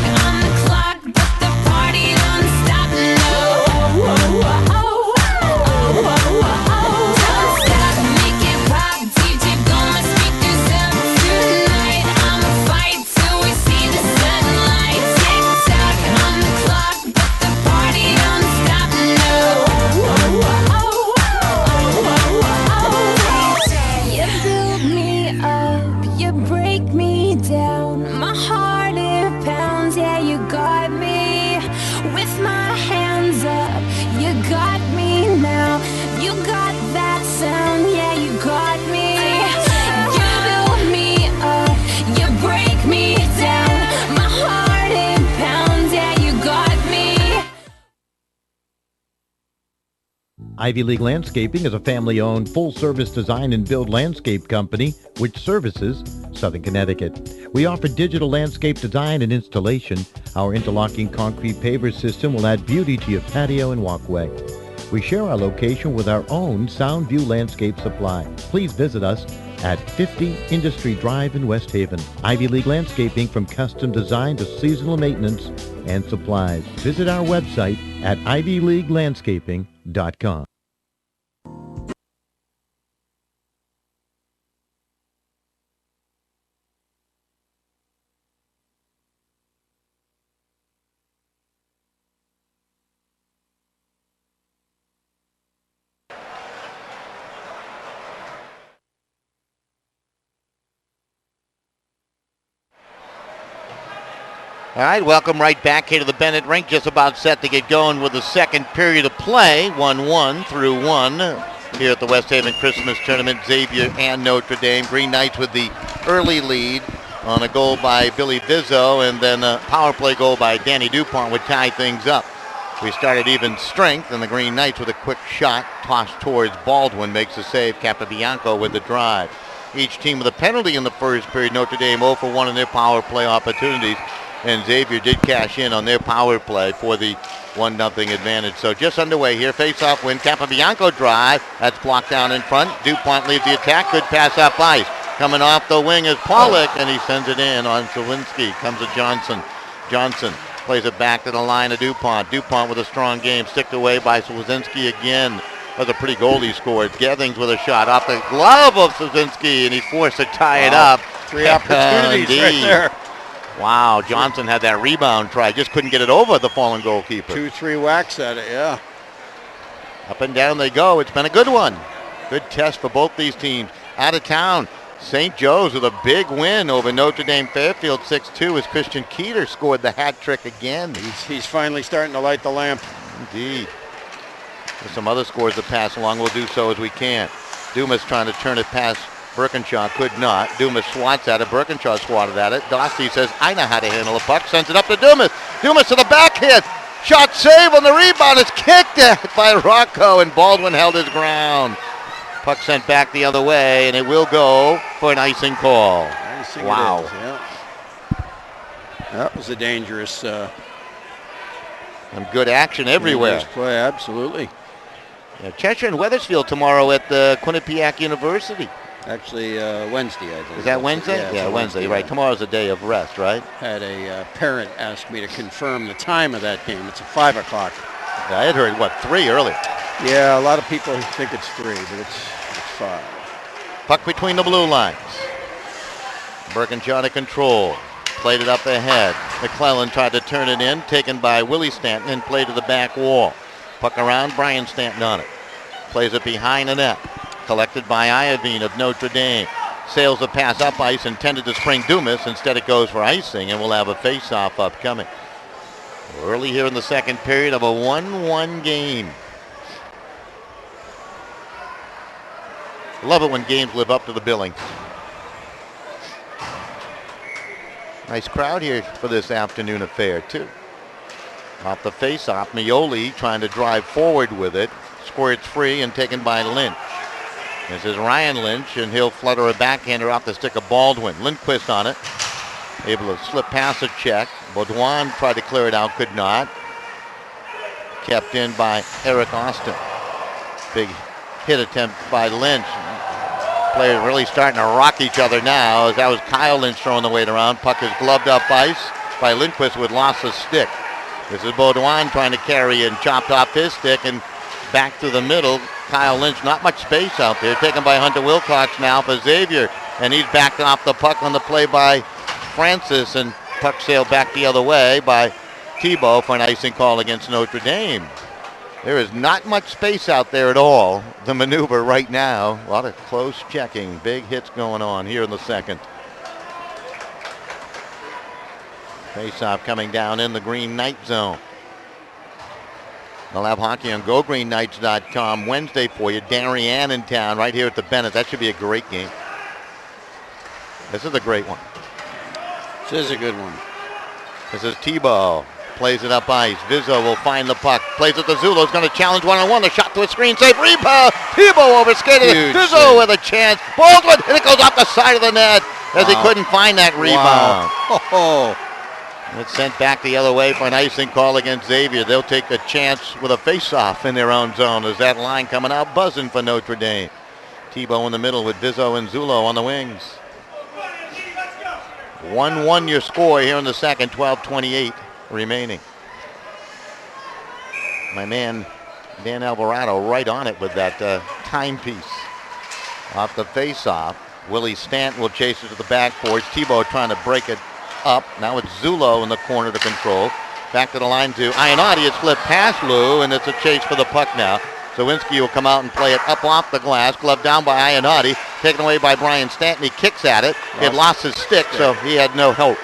Ivy League Landscaping is a family-owned, full-service design and build landscape company which services Southern Connecticut. We offer digital landscape design and installation. Our interlocking concrete paver system will add beauty to your patio and walkway. We share our location with our own Soundview Landscape Supply. Please visit us at 50 Industry Drive in West Haven. Ivy League Landscaping, from custom design to seasonal maintenance and supplies. Visit our website at ivyleaguelandscaping.com. All right, welcome right back here to the Bennett Rink. Just about set to get going with the second period of play. 1-1 through 1 here at the West Haven Christmas Tournament. Xavier and Notre Dame. Green Knights with the early lead on a goal by Billy Vizzo, and then a power play goal by Danny DuPont would tie things up. We started even strength, and the Green Knights with a quick shot tossed towards Baldwin makes the save. Capobianco with the drive. Each team with a penalty in the first period. Notre Dame 0 for 1 in their power play opportunities. And Xavier did cash in on their power play for the 1-0 advantage. So just underway here. Face-off win. Capobianco drive. That's blocked down in front. DuPont leads the attack. Good pass up ice. Coming off the wing is Pollock, and he sends it in on Zawinski. Comes to Johnson. Johnson plays it back to the line of DuPont. DuPont with a strong game. Sticked away by Zawinski again. That was a pretty goal he scored. Gethings with a shot off the glove of Zawinski, and he's forced to tie it up. 3 opportunities right there. Wow, Johnson had that rebound try. Just couldn't get it over the fallen goalkeeper. 2-3 whacks at it, yeah. Up and down they go. It's been a good one. Good test for both these teams. Out of town, St. Joe's with a big win over Notre Dame Fairfield 6-2 as Christian Keeter scored the hat trick again. He's finally starting to light the lamp. Indeed. There's some other scores to pass along. We'll do so as we can. Dumas trying to turn it past Birkinshaw, could not. Dumas swats at it. Birkinshaw swatted at it. Dostie says, I know how to handle a puck. Sends it up to Dumas. Dumas to the backhand. Shot save on the rebound. It's kicked at by Rocco, and Baldwin held his ground. Puck sent back the other way, and it will go for an icing call. Icing wow. It is, yeah. That was a dangerous Some good action everywhere. Play, absolutely. Yeah, Cheshire and Wethersfield tomorrow at Quinnipiac University. Actually, Wednesday, I think. Is that Wednesday? Yeah, Wednesday, right. Tomorrow's a day of rest, right? Had a parent ask me to confirm the time of that game. It's at 5 o'clock. Yeah, I had heard, 3 earlier? Yeah, a lot of people think it's 3, but it's 5. Puck between the blue lines. Birkinshaw to control. Played it up ahead. McClellan tried to turn it in, taken by Willie Stanton, and played to the back wall. Puck around, Brian Stanton on it. Plays it behind the net. Collected by Iovine of Notre Dame. Sails the pass up ice, intended to spring Dumas. Instead it goes for icing, and we'll have a face-off upcoming. Early here in the second period of a 1-1 game. Love it when games live up to the billing. Nice crowd here for this afternoon affair, too. Off the face-off, Mioli trying to drive forward with it. Squirts free and taken by Lynch. This is Ryan Lynch, and he'll flutter a backhander off the stick of Baldwin. Lindquist on it. Able to slip past a check. Baudouin tried to clear it out, could not. Kept in by Eric Austin. Big hit attempt by Lynch. Players really starting to rock each other now, as that was Kyle Lynch throwing the weight around. Puck is gloved up ice by Lindquist with loss of stick. This is Baudouin trying to carry and chopped off his stick and back to the middle. Kyle Lynch, not much space out there. Taken by Hunter Wilcox now for Xavier. And he's backed off the puck on the play by Francis. And puck sailed back the other way by Thibault for an icing call against Notre Dame. There is not much space out there at all. The maneuver right now. A lot of close checking. Big hits going on here in the second. Face-off coming down in the Green Knight zone. They'll have hockey on GoGreenKnights.com Wednesday for you. Darien in town right here at the Bennett. That should be a great game. This is a great one. This is a good one. This is Thibault. plays it up ice. Vizzo will find the puck. Plays it to Zulo. He's going to challenge one-on-one. The shot to a screen save. Rebound. Tebow overskated. Huge Vizzo save. with a chance. Baldwin, and it goes off the side of the net as he couldn't find that rebound. Wow. It's sent back the other way for an icing call against Xavier. They'll take a chance with a face-off in their own zone as that line coming out buzzing for Notre Dame. Tebow in the middle with Vizzo and Zulo on the wings. 1-1 your score here in the second, 12:28 remaining. My man Dan Alvarado right on it with that timepiece. Off the face-off, Willie Stanton will chase it to the backboards. Tebow trying to break it up. Now it's Zulo in the corner to control. Back to the line to Ionati. It's flipped past Lou, and it's a chase for the puck now. Zawinski will come out and play it up off the glass. Glove down by Ionati. Taken away by Brian Stanton. He kicks at it. He had lost his stick, so he had no help.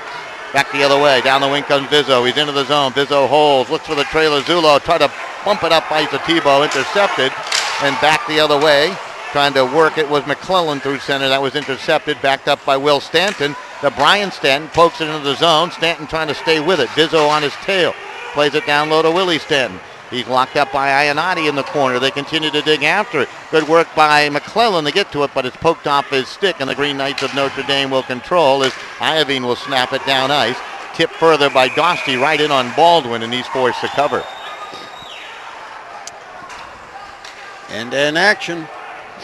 Back the other way. Down the wing comes Vizzo. He's into the zone. Vizzo holds. Looks for the trailer. Zulo tried to bump it up by Tebow. Intercepted. And back the other way. Trying to work it was McClellan through center. That was intercepted. Backed up by Will Stanton. The Brian Stanton pokes it into the zone. Stanton trying to stay with it. Vizzo on his tail. Plays it down low to Willie Stanton. He's locked up by Ionati in the corner. They continue to dig after it. Good work by McClellan to get to it, but it's poked off his stick, and the Green Knights of Notre Dame will control as Iovine will snap it down ice. Tipped further by Dostie right in on Baldwin, and he's forced to cover. End-to-end action,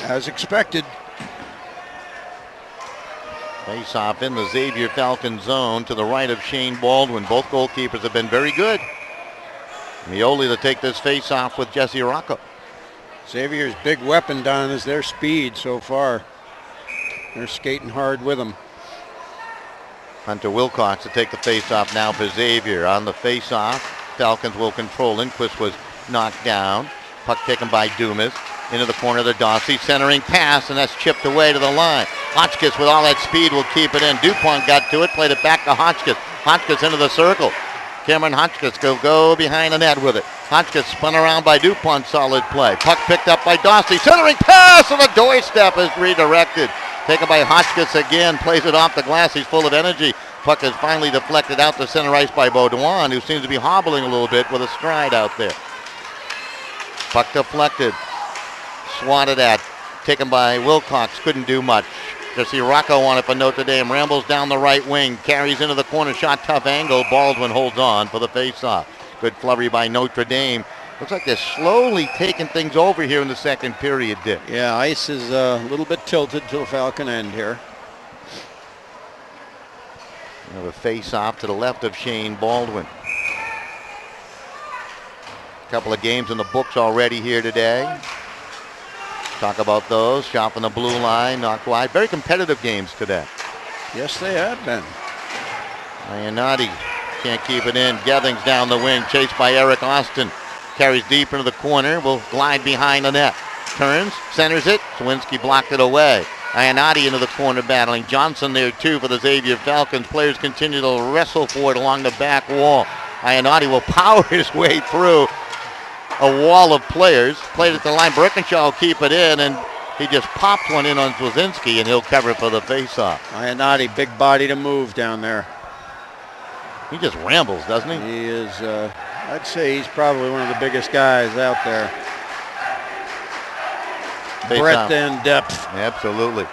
as expected. Face-off in the Xavier Falcon zone to the right of Shane Baldwin. Both goalkeepers have been very good. Mioli to take this face-off with Jesse Rocco. Xavier's big weapon, Don, is their speed so far. They're skating hard with them. Hunter Wilcox to take the face-off now for Xavier. On the face-off, Falcons will control. Lindquist was knocked down. Puck taken by Dumas. Into the corner of the Dostie. Centering pass, and that's chipped away to the line. Hotchkiss with all that speed will keep it in. DuPont got to it, played it back to Hotchkiss. Hotchkiss into the circle. Cameron Hotchkiss will go behind the net with it. Hotchkiss spun around by DuPont, solid play. Puck picked up by Dostie. Centering pass, and the doorstep is redirected. Taken by Hotchkiss again, plays it off the glass. He's full of energy. Puck is finally deflected out to center ice by Baudouin, who seems to be hobbling a little bit with a stride out there. Puck deflected. Swatted at. Taken by Wilcox. Couldn't do much. Jesse Rocco on it for Notre Dame. Rambles down the right wing. Carries into the corner. Shot tough angle. Baldwin holds on for the faceoff. Good flurry by Notre Dame. Looks like they're slowly taking things over here in the second period, Dick. Yeah, ice is a little bit tilted to the Falcon end here. We have a face-off to the left of Shane Baldwin. A couple of games in the books already here today. Talk about those. Shot from the blue line, knocked wide. Very competitive games today. Yes, they have been. Ionati can't keep it in. Gethings down the wing, chased by Eric Austin. Carries deep into the corner, will glide behind the net. Turns, centers it. Zawinski blocked it away. Ionati into the corner battling. Johnson there too for the Xavier Falcons. Players continue to wrestle for it along the back wall. Ionati will power his way through a wall of players. Played at the line. Birkinshaw will keep it in, and he just popped one in on Swazinski, and he'll cover for the faceoff. Ionati, big body to move down there. He just rambles, doesn't he? He is, I'd say he's probably one of the biggest guys out there. Breadth and depth. Absolutely.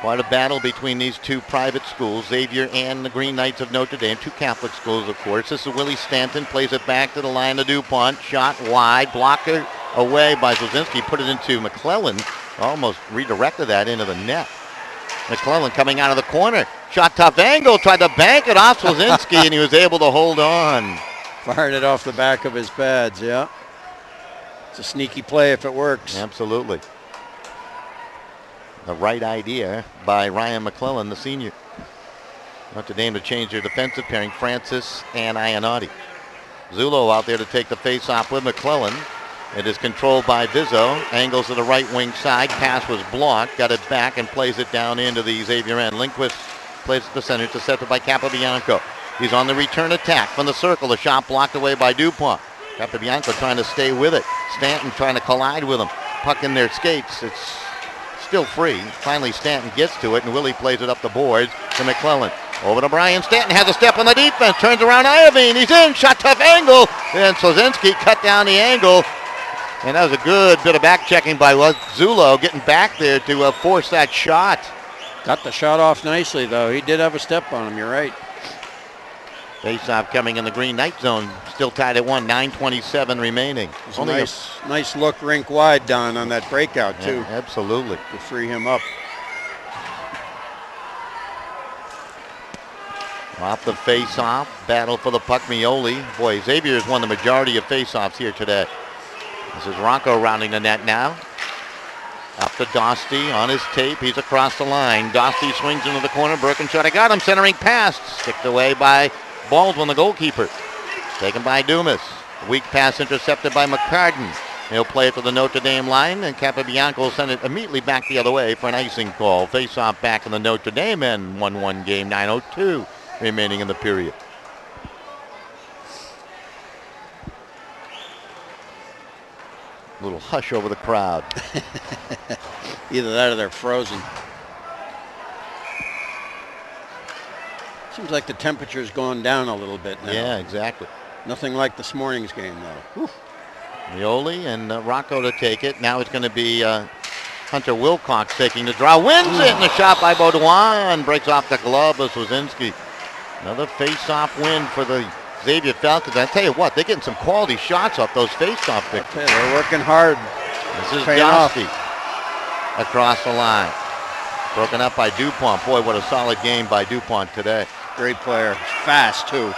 Quite a battle between these two private schools, Xavier and the Green Knights of Notre Dame, two Catholic schools, of course. This is Willie Stanton, plays it back to the line of DuPont. Shot wide, blocker away by Swazinski, put it into McClellan. Almost redirected that into the net. McClellan coming out of the corner. Shot tough angle, tried to bank it off Swazinski, and he was able to hold on. Fired it off the back of his pads, yeah. It's a sneaky play if it works. Absolutely. The right idea by Ryan McClellan, the senior. Notre Dame to change their defensive pairing, Francis and Ionati. Zulo out there to take the face-off with McClellan. It is controlled by Vizzo. Angles to the right wing side. Pass was blocked. Got it back and plays it down into the Xavier end. Lindquist plays it to center. Intercepted by Capobianco. He's on the return attack from the circle. The shot blocked away by DuPont. Capobianco trying to stay with it. Stanton trying to collide with him. Puck in their skates. It's still free. Finally, Stanton gets to it, and Willie plays it up the boards to McClellan. Over to Brian Stanton, has a step on the defense, turns around Iovine, he's in, shot tough angle, and Sozinski cut down the angle. And that was a good bit of back checking by Zulo, getting back there to force that shot. Got the shot off nicely, though. He did have a step on him, you're right. Face-off coming in the Green Knight zone, still tied at 1, 9:27 remaining. It's a nice look rink wide, Don, on that breakout, too. Yeah, absolutely. To free him up. Off the face-off, battle for the puck, Mioli. Boy, Xavier has won the majority of face-offs here today. This is Rocco rounding the net now. Up to Dosty on his tape. He's across the line. Dosty swings into the corner. Birkenshot, got him. Centering pass. Sticked away by Baldwin, the goalkeeper. Taken by Dumas. Weak pass intercepted by McCartan. He'll play it to the Notre Dame line, and Capabianco will send it immediately back the other way for an icing call. Face-off back in the Notre Dame end. 1-1 game, 9:02 remaining in the period. A little hush over the crowd. Either that or they're frozen. Seems like the temperature's gone down a little bit now. Yeah, exactly. Nothing like this morning's game, though. Whew. Mioli and Rocco to take it. Now it's going to be Hunter Wilcox taking the draw. Wins it, and the shot by Baudouin breaks off the glove of Sozinski. Another face-off win for the Xavier Falcons. I tell you what, they're getting some quality shots off those face-off picks. Okay, they're working hard. This is Paying off. Dosty across the line. Broken up by DuPont. Boy, what a solid game by DuPont today. Great player. Fast, too.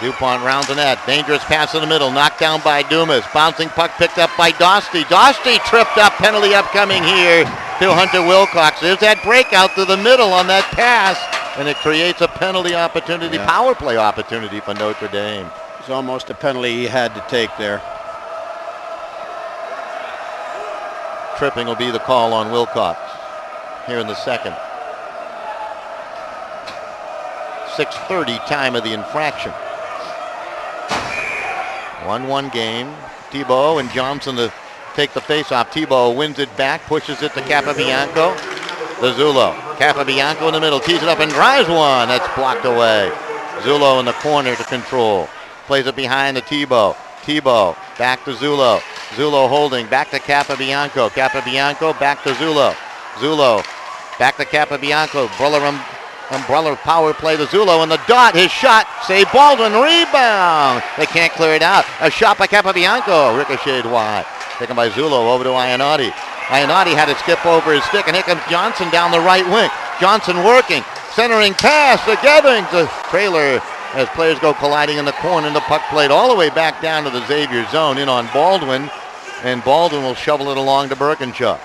DuPont rounds the net. Dangerous pass in the middle. Knocked down by Dumas. Bouncing puck picked up by Dosty. Dosty tripped up. Penalty upcoming here to Hunter Wilcox. There's that breakout through the middle on that pass, and it creates a penalty opportunity, power play opportunity for Notre Dame. It's almost a penalty he had to take there. Tripping will be the call on Wilcox here in the second. 6:30 time of the infraction. 1-1 game. Thibault and Johnson to take the face-off. Thibault wins it back, pushes it to Capabianco. The Zulo. Capabianco in the middle, tees it up and drives one. That's blocked away. Zulo in the corner to control. Plays it behind the Thibault. Thibault back to Zulo. Zulo holding, back to Capabianco. Capabianco back to Zulo. Zulo back to Capabianco. Umbrella power play to Zulo and the dot, his shot, save Baldwin, rebound. They can't clear it out. A shot by Capabianco, ricocheted wide. Taken by Zulo over to Ionati. Ionati had to skip over his stick, and here comes Johnson down the right wing. Johnson working, centering pass together to trailer as players go colliding in the corner, and the puck played all the way back down to the Xavier zone in on Baldwin, and Baldwin will shovel it along to Birkenshot.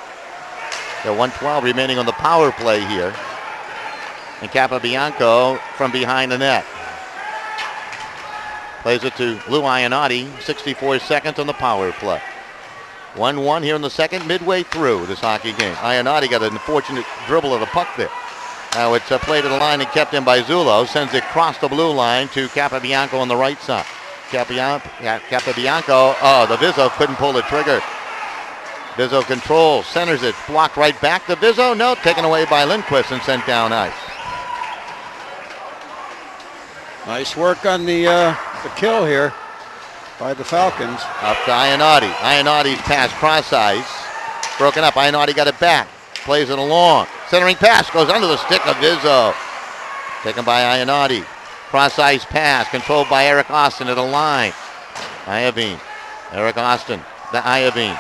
There 1:12 remaining on the power play here. And Capabianco from behind the net. Plays it to Lou Ionati, 64 seconds on the power play. 1-1 here in the second, midway through this hockey game. Ionati got an unfortunate dribble of the puck there. Now it's played to the line and kept in by Zulo. Sends it across the blue line to Capabianco on the right side. Capabianco, the Vizzo couldn't pull the trigger. Vizzo controls, centers it, blocked right back to Vizzo. No, taken away by Lindquist and sent down ice. Nice work on the kill here by the Falcons. Up to Ionati. Ionati's pass cross ice. Broken up. Ionati got it back. Plays it along. Centering pass goes under the stick of Vizzo. Taken by Ionati. Cross ice pass controlled by Eric Austin at the line. Iovine. Eric Austin. The Iovine.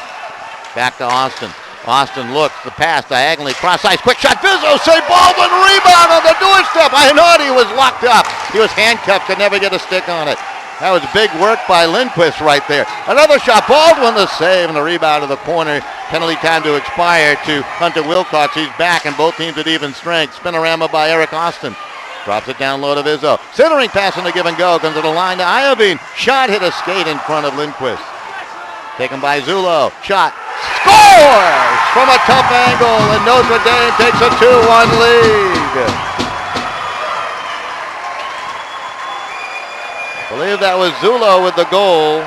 Back to Austin. Austin looks, the pass diagonally, cross ice, quick shot, Vizzo, save Baldwin, rebound on the doorstep. Ionati was locked up. He was handcuffed, could never get a stick on it. That was big work by Lindquist right there. Another shot, Baldwin the save, and the rebound of the corner. Penalty time to expire to Hunter Wilcox. He's back, and both teams at even strength. Spinorama by Eric Austin. Drops it down low to Vizzo. Centering pass on the give and go, comes to the line to Iovine. Shot hit a skate in front of Lindquist. Taken by Zulo. Shot. Scores from a tough angle, and Notre Dame takes a 2-1 lead. I believe that was Zulo with the goal.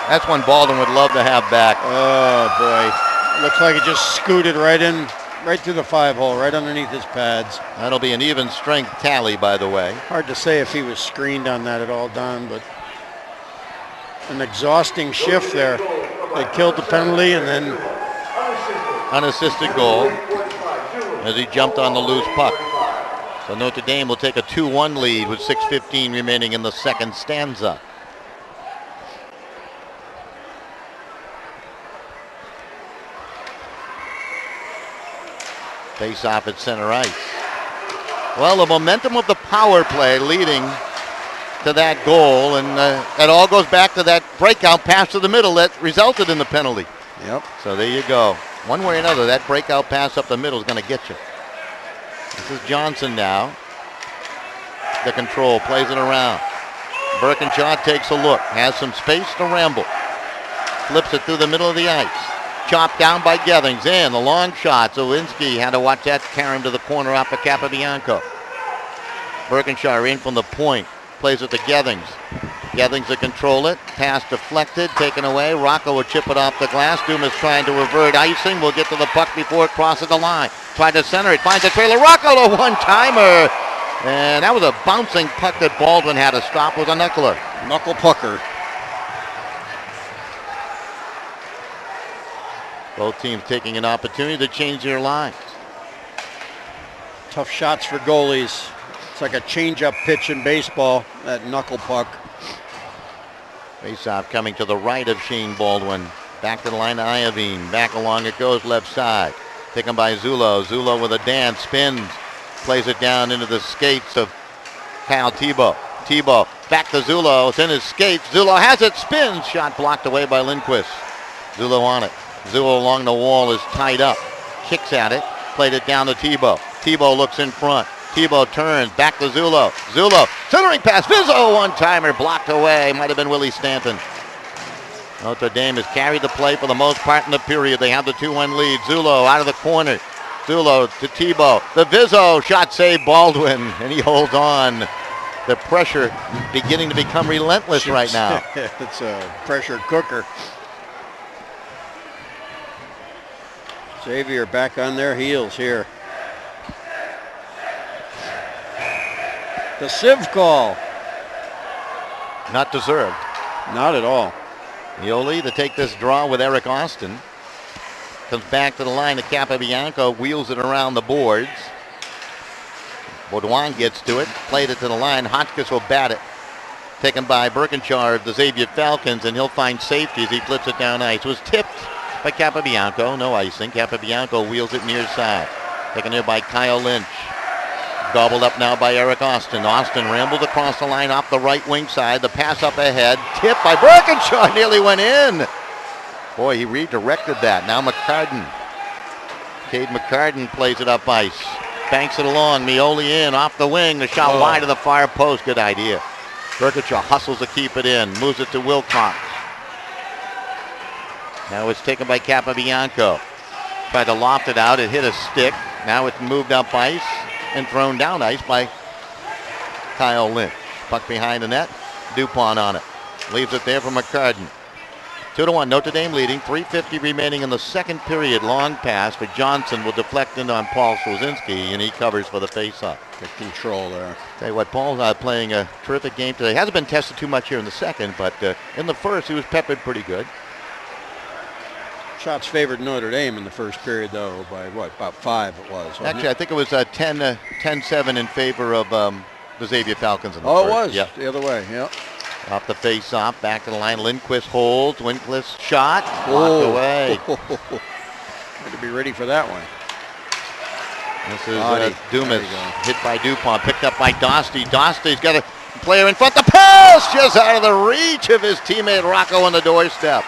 That's one Baldwin would love to have back. Oh boy, looks like it just scooted right in right through the 5-hole, right underneath his pads. That'll be an even strength tally, by the way. Hard to say if he was screened on that at all, Don, but an exhausting shift there. They killed the penalty and then Unassisted goal as he jumped on the loose puck. So Notre Dame will take a 2-1 lead with 6:15 remaining in the second stanza. Face off at center ice. Well, the momentum of the power play leading to that goal, and it all goes back to that breakout pass to the middle that resulted in the penalty. Yep. So there you go. One way or another, that breakout pass up the middle is going to get you. This is Johnson now. The control, plays it around. Birkinshaw takes a look, has some space to ramble. Flips it through the middle of the ice. Chopped down by Gethings. In the long shot. Zawinski had to watch that carry him to the corner off of Capobianco. Birkinshaw in from the point. Plays it to Gethings. Gethings to control it. Pass deflected, taken away. Rocco will chip it off the glass. Dumas trying to revert icing. Will get to the puck before it crosses the line. Tried to center it. Finds a trailer. Rocco, a one-timer. And that was a bouncing puck that Baldwin had to stop with a knuckler. Knuckle pucker. Both teams taking an opportunity to change their lines. Tough shots for goalies. It's like a change-up pitch in baseball, that knuckle puck. Face-off coming to the right of Shane Baldwin. Back to the line of Iovine. Back along it goes, left side. Taken by Zullo. Zullo with a dance, spins. Plays it down into the skates of Kyle Tebow. Tebow back to Zullo. It's in his skates. Zullo has it, spins. Shot blocked away by Lindquist. Zullo on it. Zullo along the wall is tied up. Kicks at it. Played it down to Tebow. Tebow looks in front. Tebow turns back to Zullo. Zullo centering pass. Vizzo one-timer blocked away. Might have been Willie Stanton. Notre Dame has carried the play for the most part in the period. They have the 2-1 lead. Zullo out of the corner. Zullo to Tebow. The Vizzo shot saved Baldwin, and he holds on. The pressure beginning to become relentless right now. It's a pressure cooker. Xavier back on their heels here. The Civ call. Not deserved. Not at all. Yoli to take this draw with Eric Austin. Comes back to the line to Capobianco, wheels it around the boards. Baudouin gets to it, played it to the line. Hotchkiss will bat it. Taken by Birkinshaw of the Xavier Falcons, and he'll find safety as he flips it down ice. It was tipped by Capobianco, no icing. Capobianco wheels it near side. Taken here by Kyle Lynch. Gobbled up now by Eric Austin. Austin rambled across the line off the right wing side. The pass up ahead. Tipped by Birkinshaw. Nearly went in. Boy, he redirected that. Now McCartan. Cade McCartan plays it up ice. Banks it along. Mioli in off the wing. The shot wide of the far post. Good idea. Birkinshaw hustles to keep it in. Moves it to Wilcox. Now it's taken by Capobianco. Tried to loft it out. It hit a stick. Now it's moved up ice and thrown down ice by Kyle Lynch. Puck behind the net. Dupont on it. Leaves it there for McCartan. 2-1, Notre Dame leading. 3:50 remaining in the second period. Long pass for Johnson will deflect in on Paul Swazinski, and he covers for the faceoff. Good control there. Tell you what, Paul's playing a terrific game today. Hasn't been tested too much here in the second, but in the first he was peppered pretty good. Shots favored Notre Dame in the first period, though, by what, about 5 it was. Actually, I think it was 10-7 in favor of the Xavier Falcons in the first. first. It was? Yeah. The other way, yeah. Off the face-off, back to the line. Lindquist holds. Lindquist shot. Blocked away. Got to be ready for that one. This is Dumas. Hit by Dupont. Picked up by Dostie. Dostie's got a player in front. The pass just out of the reach of his teammate Rocco on the doorstep.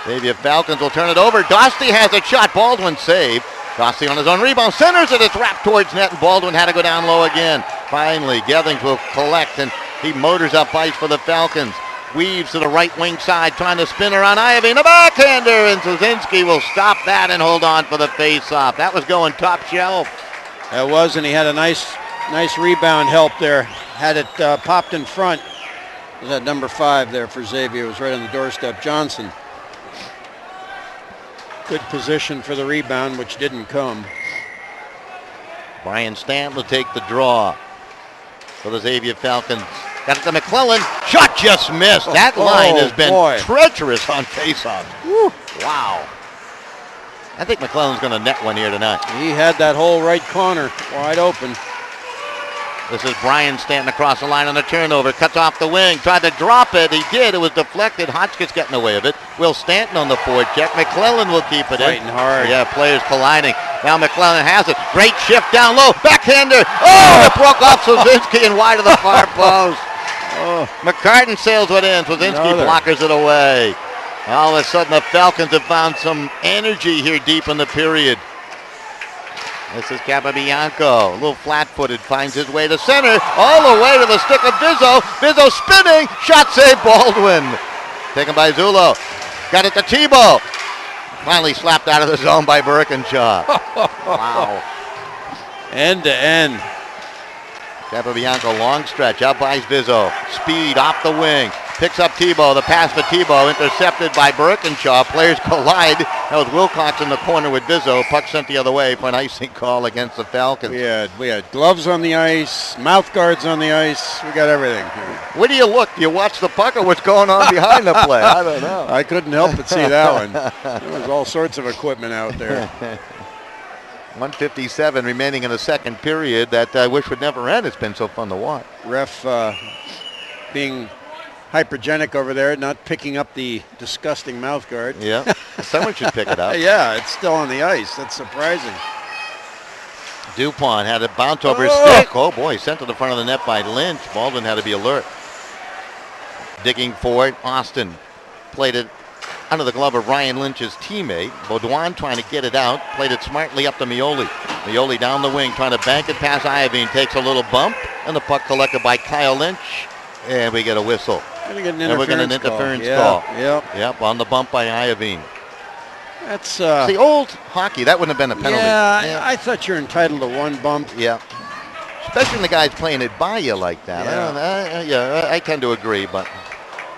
Xavier Falcons will turn it over. Dostie has a shot. Baldwin saved. Dostie on his own rebound. Centers it. It's wrapped towards net, and Baldwin had to go down low again. Finally, Gethings will collect, and he motors up ice for the Falcons. Weaves to the right wing side, trying to spin around Iovine. A backhander, and Swazinski will stop that and hold on for the face-off. That was going top shelf. That was, and he had a nice rebound help there. Had it popped in front. Was that number 5 there for Xavier? It was right on the doorstep. Johnson. Good position for the rebound, which didn't come. Brian Stanton will take the draw for the Xavier Falcons. Got it to McClellan. Shot just missed. That line has been treacherous on faceoffs. Wow. I think McClellan's going to net one here tonight. He had that whole right corner wide open. This is Brian Stanton across the line on the turnover. Cuts off the wing. Tried to drop it. He did. It was deflected. Hotchkiss getting away with it. Will Stanton on the forecheck. McClellan will keep it Fighting hard. Yeah, players colliding. Now McClellan has it. Great shift down low. Backhander. Oh, it broke off Swazinski and wide of the far post. McCartan sails it in. Swazinski blockers it away. All of a sudden, the Falcons have found some energy here deep in the period. This is Capobianco, a little flat-footed, finds his way to center, all the way to the stick of Vizzo. Vizzo spinning, shot save Baldwin. Taken by Zullo. Got it to Tebow. Finally slapped out of the zone by Birkinshaw. Wow. End to end. Capobianco, long stretch, out by Vizzo. Speed off the wing. Picks up Tebow. The pass for Tebow, intercepted by Birkinshaw. Players collide. That was Wilcox in the corner with Vizzo. Puck sent the other way for an icing call against the Falcons. We had gloves on the ice, mouth guards on the ice. We got everything. Where do you look? Do you watch the puck or what's going on behind the play? I don't know. I couldn't help but see that one. There was all sorts of equipment out there. 1:57 remaining in the second period that I wish would never end. It's been so fun to watch. Ref being hypergenic over there, not picking up the disgusting mouth guard. Yeah, someone should pick it up. Yeah, it's still on the ice. That's surprising. Dupont had a bounce over his stick. Oh boy, sent to the front of the net by Lynch. Baldwin had to be alert. Digging for it, Austin played it under the glove of Ryan Lynch's teammate. Baudouin trying to get it out, played it smartly up to Mioli. Mioli down the wing, trying to bank it past Iovine, takes a little bump, and the puck collected by Kyle Lynch, and we get a whistle. And we're getting an interference call. Yep, on the bump by Iovine. That's it's the old hockey. That wouldn't have been a penalty. Yeah, I thought you're entitled to one bump. Yeah. Especially when the guy's playing it by you like that. I tend to agree, but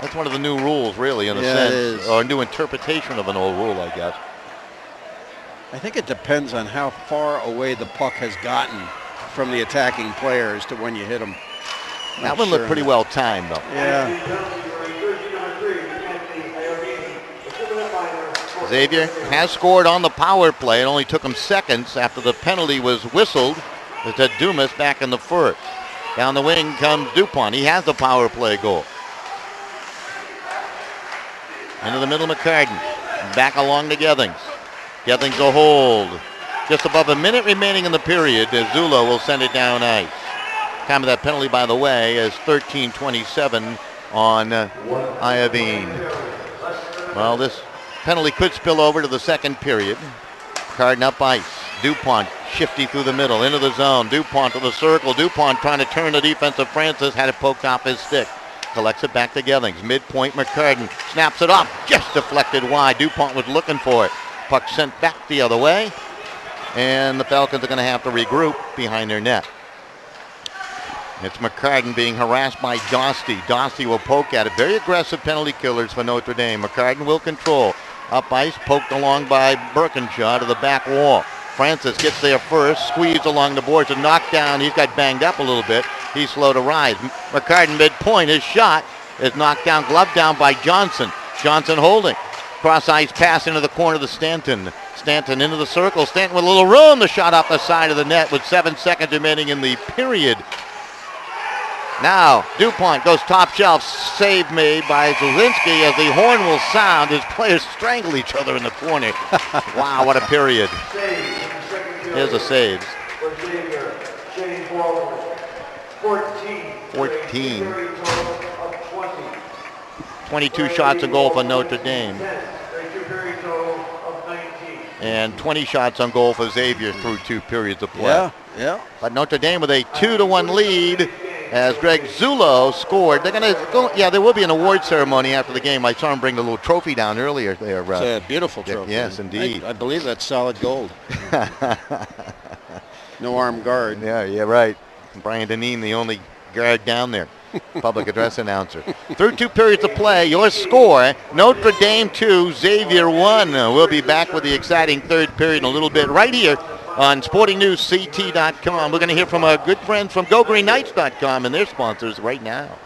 that's one of the new rules, really, in a sense, or a new interpretation of an old rule, I guess. I think it depends on how far away the puck has gotten from the attacking players to when you hit them. That one looked pretty well timed, though. Yeah. Xavier has scored on the power play. It only took him seconds after the penalty was whistled. It's at Dumas back in the first. Down the wing comes Dupont. He has the power play goal. Into the middle, McCartan. Back along to Gethings. Gethings a hold. Just above a minute remaining in the period as Zullo will send it down ice. Time of that penalty, by the way, is 13:27 on Iovine. Well, this penalty could spill over to the second period. McCartan up ice. Dupont shifty through the middle, into the zone. Dupont to the circle. Dupont trying to turn the defense of Francis. Had it poked off his stick. Collects it back to Gethings. Midpoint, McCartan snaps it off. Just deflected wide. Dupont was looking for it. Puck sent back the other way. And the Falcons are going to have to regroup behind their net. It's McCartan being harassed by Dostie. Dostie will poke at it. Very aggressive penalty killers for Notre Dame. McCartan will control. Up ice, poked along by Birkinshaw to the back wall. Francis gets there first, squeezed along the boards and knocked down. He's got banged up a little bit. He's slow to rise. McCartan midpoint, his shot is knocked down, gloved down by Johnson. Johnson holding. Cross ice pass into the corner to Stanton. Stanton into the circle. Stanton with a little room. The shot off the side of the net with 7 seconds remaining in the period. Now, Dupont goes top shelf. Save made by Zulinski as the horn will sound. His players strangle each other in the corner. Wow, what a period. Here's the saves. 14. 22 shots on goal for Notre Dame. And 20 shots on goal for Xavier through 2 periods of play. Yeah. But Notre Dame with a 2-1 lead. As Greg Zullo scored. They're going to go. Yeah, there will be an award ceremony after the game. I saw him bring the little trophy down earlier there. It's a beautiful trophy. Yes, indeed. I believe that's solid gold. No armed guard. Yeah, right. Brian Deneen, the only guard down there. Public address announcer. Through 2 periods of play, your score, Notre Dame 2, Xavier 1. We'll be back with the exciting third period in a little bit right here on SportingNewsCT.com. We're going to hear from our good friends from GoGreenKnights.com and their sponsors right now.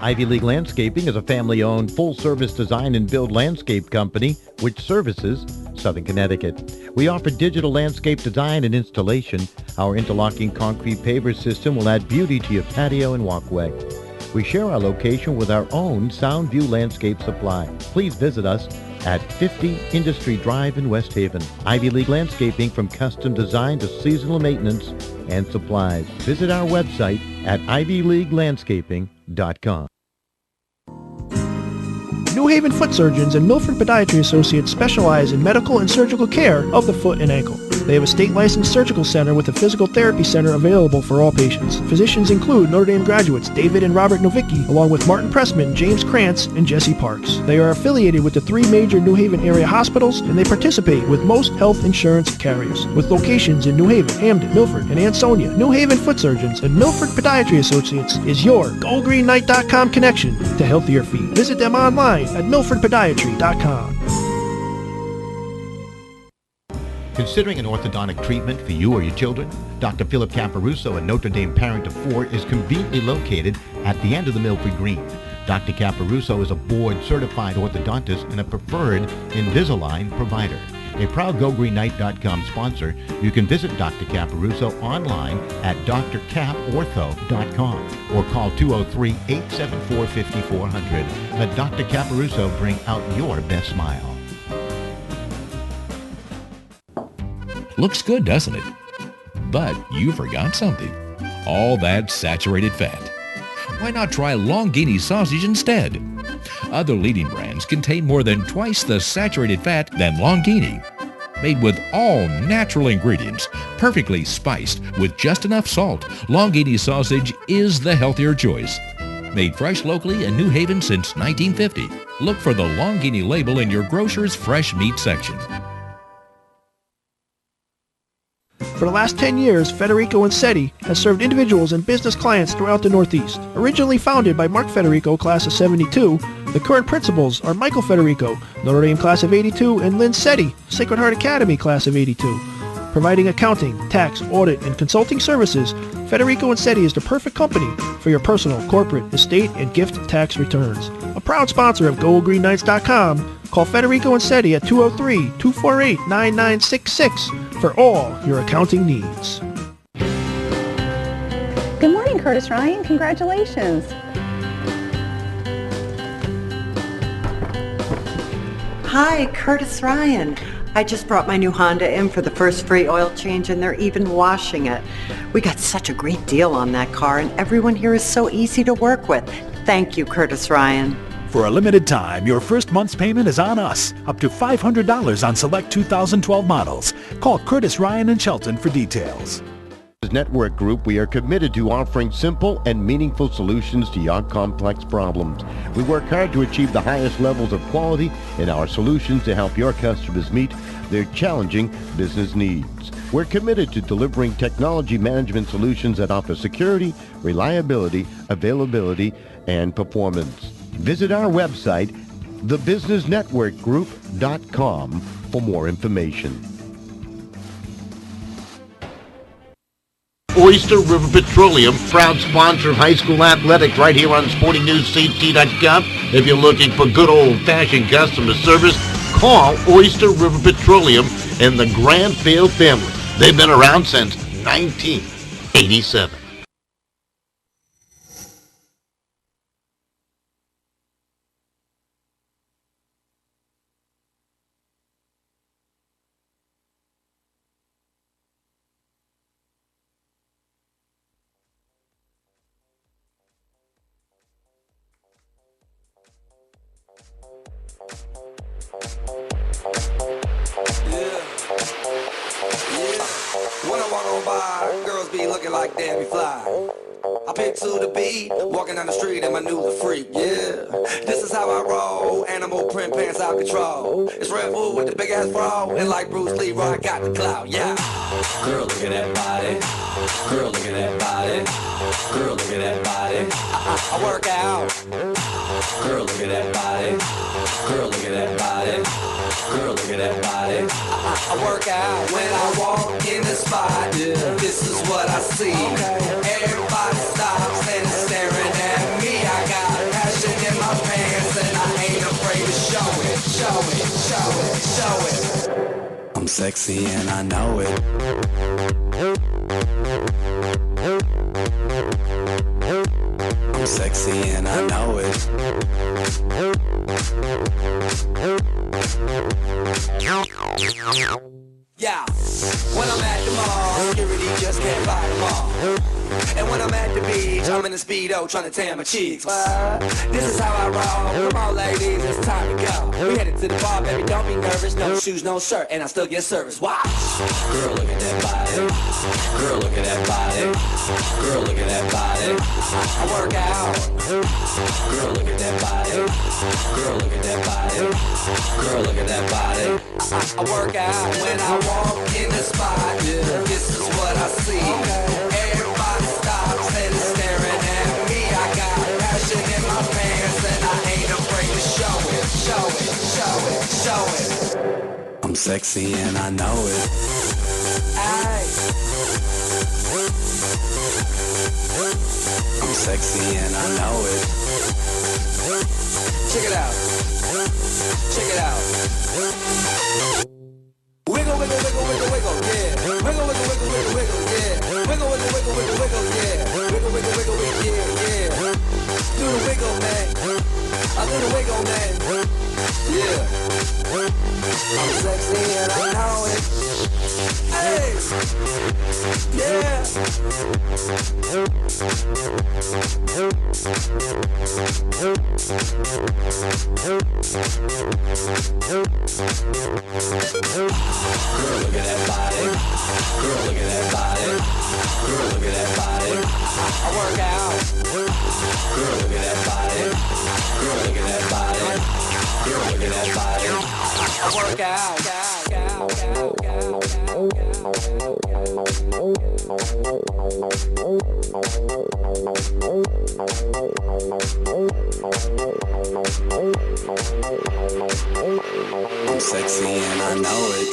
Ivy League Landscaping is a family-owned, full-service design and build landscape company which services Southern Connecticut. We offer digital landscape design and installation. Our interlocking concrete paver system will add beauty to your patio and walkway. We share our location with our own Soundview Landscape Supply. Please visit us at 50 Industry Drive in West Haven. Ivy League Landscaping, from custom design to seasonal maintenance and supplies. Visit our website at ivyleaguelandscaping.com. New Haven Foot Surgeons and Milford Podiatry Associates specialize in medical and surgical care of the foot and ankle. They have a state-licensed surgical center with a physical therapy center available for all patients. Physicians include Notre Dame graduates David and Robert Novicki, along with Martin Pressman, James Krantz, and Jesse Parks. They are affiliated with the 3 major New Haven area hospitals, and they participate with most health insurance carriers. With locations in New Haven, Hamden, Milford, and Ansonia, New Haven Foot Surgeons and Milford Podiatry Associates is your GoGreenKnight.com connection to healthier feet. Visit them online at milfordpodiatry.com. Considering an orthodontic treatment for you or your children? Dr. Philip Caparuso at Notre Dame Parent of 4 is conveniently located at the end of the Milford Green. Dr. Caparuso is a board-certified orthodontist and a preferred Invisalign provider. A proud GoGreenKnight.com sponsor, you can visit Dr. Caparuso online at drcaportho.com or call 203-874-5400. Let Dr. Caparuso bring out your best smile. Looks good, doesn't it? But you forgot something. All that saturated fat. Why not try Longini sausage instead? Other leading brands contain more than twice the saturated fat than Longini. Made with all natural ingredients, perfectly spiced with just enough salt, Longini sausage is the healthier choice. Made fresh locally in New Haven since 1950. Look for the Longini label in your grocer's fresh meat section. For the last 10 years, Federico and SETI has served individuals and business clients throughout the Northeast. Originally founded by Mark Federico, class of 72, the current principals are Michael Federico, Notre Dame class of 82, and Lynn SETI, Sacred Heart Academy class of 82. Providing accounting, tax, audit, and consulting services, Federico and SETI is the perfect company for your personal, corporate, estate, and gift tax returns. A proud sponsor of GoGreenKnights.com, call Federico and SETI at 203-248-9966 for all your accounting needs. Good morning, Curtis Ryan. Congratulations. Hi, Curtis Ryan. I just brought my new Honda in for the first free oil change, and they're even washing it. We got such a great deal on that car, and everyone here is so easy to work with. Thank you, Curtis Ryan. For a limited time, your first month's payment is on us. Up to $500 on select 2012 models. Call Curtis Ryan in Shelton for details. Network Group, we are committed to offering simple and meaningful solutions to your complex problems. We work hard to achieve the highest levels of quality in our solutions to help your customers meet their challenging business needs. We're committed to delivering technology management solutions that offer security, reliability, availability, and performance. Visit our website, thebusinessnetworkgroup.com, for more information. Oyster River Petroleum, proud sponsor of high school athletics right here on SportingNewsCT.com. If you're looking for good old-fashioned customer service, call Oyster River Petroleum and the Granville family. They've been around since 1987. When I walk on by, girls be looking like Debbie Fly. I pick to the beat, walking down the street in my new freak, yeah. This is how I roll, animal print pants out control. It's Red Bull with the big ass bra, and like Bruce Lee, I got the clout, yeah. Girl, look at that body. Girl, look at that body. Girl, look at that body. I work out. Girl, look at that body. Girl, look at that body. Girl, look at that body. I work out when I walk in the spot. Yeah. This is what I see. Everybody stops and is staring at me. I got passion in my pants and I ain't afraid to show it. Show it, show it, show it. I'm sexy and I know it. I'm sexy and I know it. Yeah, when I'm at the mall, security just can't buy them all. And when I'm at the beach, I'm in a Speedo trying to tan my cheeks. This is how I roll. Come on, ladies, it's time to go. We headed to the bar, baby, don't be nervous. No shoes, no shirt, and I still get service. Watch. Girl, look at that body. Girl, look at that body. Girl, look at that body. I work out. Girl, look at that body. Girl, look at that body. Girl, look at that body. I work out when I walk in the spot. Yeah. This is what I see. Everybody stops and is staring at me. I got passion in my pants and I ain't afraid to show it. Show it, show it, show it. I'm sexy and I know it. Aye. I'm sexy and I know it. Check it out. Check it out. Wiggle, wiggle, wiggle, wiggle, wiggle, yeah. Wiggle, wiggle, wiggle, wiggle, wiggle, yeah. Wiggle, wiggle, wiggle, wiggle, wiggle, yeah. Wiggle, wiggle, wiggle, wiggle, yeah, yeah. Do the wiggle, man. I do the wiggle, man. Yeah. I'm sexy and I know it. Hey. Yeah. Girl, look at that body. Girl, look at that body. Girl, look at that body. I work out. Girl, look at that body. Girl, look at that body. Girl, look at that body. I work out. I'm sexy and I know it.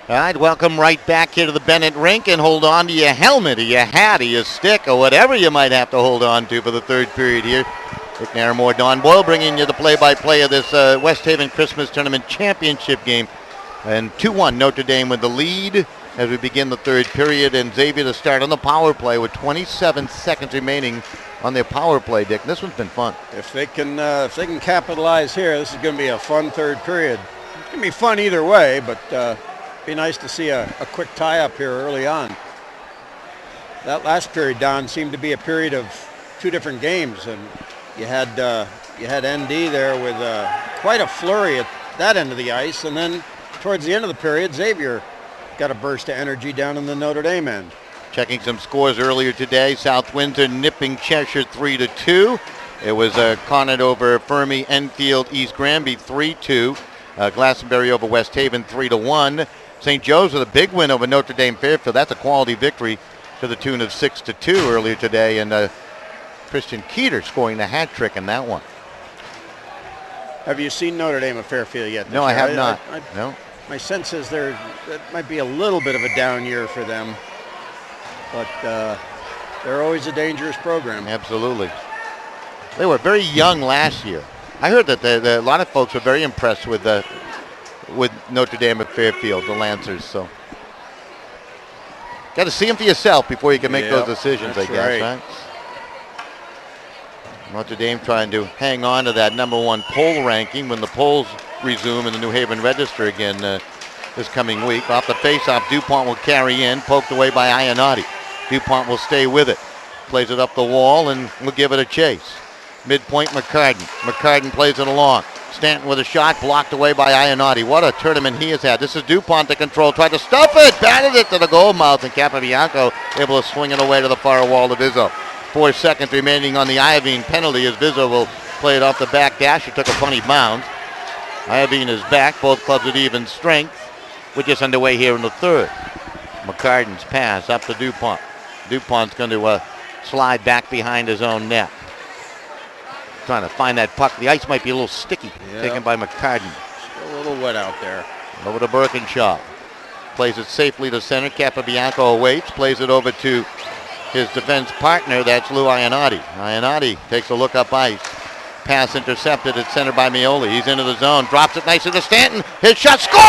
All right, welcome right back here to the Bennett Rink, and hold on to your helmet or your hat or your stick or whatever you might have to hold on to for the third period here. Rick Naramore, Don Boyle bringing you the play-by-play of this West Haven Christmas Tournament Championship game. And 2-1 Notre Dame with the lead as we begin the third period, and Xavier to start on the power play with 27 seconds remaining on their power play, Dick. This one's been fun. If they can capitalize here, this is going to be a fun third period. It's going to be fun either way, but be nice to see a quick tie-up here early on. That last period, Don, seemed to be a period of two different games, and you had ND there with quite a flurry at that end of the ice, and then towards the end of the period, Xavier got a burst of energy down in the Notre Dame end. Checking some scores earlier today, South Windsor nipping Cheshire 3-2. It was Conant over Fermi, Enfield, East Granby 3-2. Glastonbury over West Haven 3-1. St. Joe's with a big win over Notre Dame Fairfield. That's a quality victory to the tune of 6-2 earlier today, and Christian Keeter scoring the hat trick in that one. Have you seen Notre Dame at Fairfield yet? No, I have not. No. My sense is that might be a little bit of a down year for them, but they're always a dangerous program. Absolutely. They were very young last year. I heard that a lot of folks were very impressed with Notre Dame at Fairfield, the Lancers. So, got to see them for yourself before you can make those decisions, I guess, right? Notre Dame trying to hang on to that number one poll ranking when the polls resume in the New Haven Register again this coming week. Off the faceoff, DuPont will carry in, poked away by Ionati. DuPont will stay with it, plays it up the wall, and will give it a chase. Midpoint, McCartan. McCartan plays it along. Stanton with a shot, blocked away by Ionati. What a tournament he has had. This is DuPont to control. Tried to stuff it, batted it to the goal mouth, and Capobianco able to swing it away to the far wall to Vizzo. 4 seconds remaining on the Iovine penalty as Vizzo will play it off the back dash. It took a funny bounce. Iovine is back. Both clubs at even strength. We're just underway here in the third. McCartan's pass up to DuPont. DuPont's going to slide back behind his own net. Trying to find that puck. The ice might be a little sticky. Taken by McCartan. Still a little wet out there. Over to Birkinshaw. Plays it safely to center. Capobianco awaits. Plays it over to his defense partner. That's Lou Ionati. Ionati takes a look up ice. Pass intercepted at center by Mioli. He's into the zone. Drops it nicely to Stanton. His shot. Score!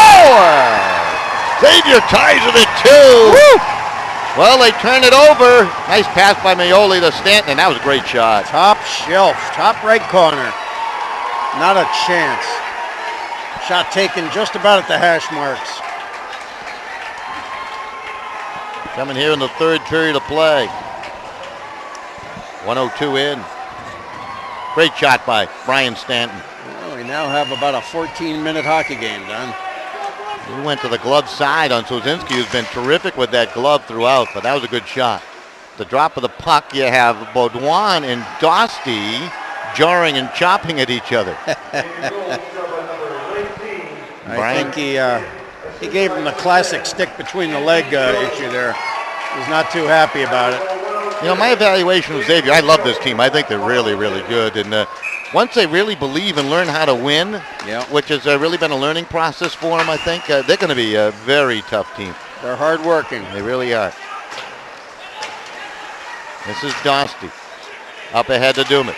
Xavier ties it at 2. Woo! Well, they turn it over. Nice pass by Mioli to Stanton, and that was a great shot. Top shelf, top right corner. Not a chance. Shot taken just about at the hash marks. Coming here in the third period of play. 1:02 in. Great shot by Brian Stanton. Well, we now have about a 14-minute hockey game done. We went to the glove side on Sozinski, who's been terrific with that glove throughout, but that was a good shot. The drop of the puck, you have Baudouin and Dosty jarring and chopping at each other. I think he gave him the classic stick between the leg issue there. He's not too happy about it. You know, my evaluation of Xavier, I love this team. I think they're really, really good. And once they really believe and learn how to win, which has really been a learning process for them, I think, they're going to be a very tough team. They're hard-working. They really are. This is Dosty. Up ahead to Dumas.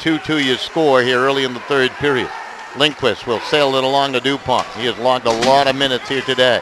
2-2 you score here early in the third period. Lindquist will sail it along to DuPont. He has logged a lot of minutes here today.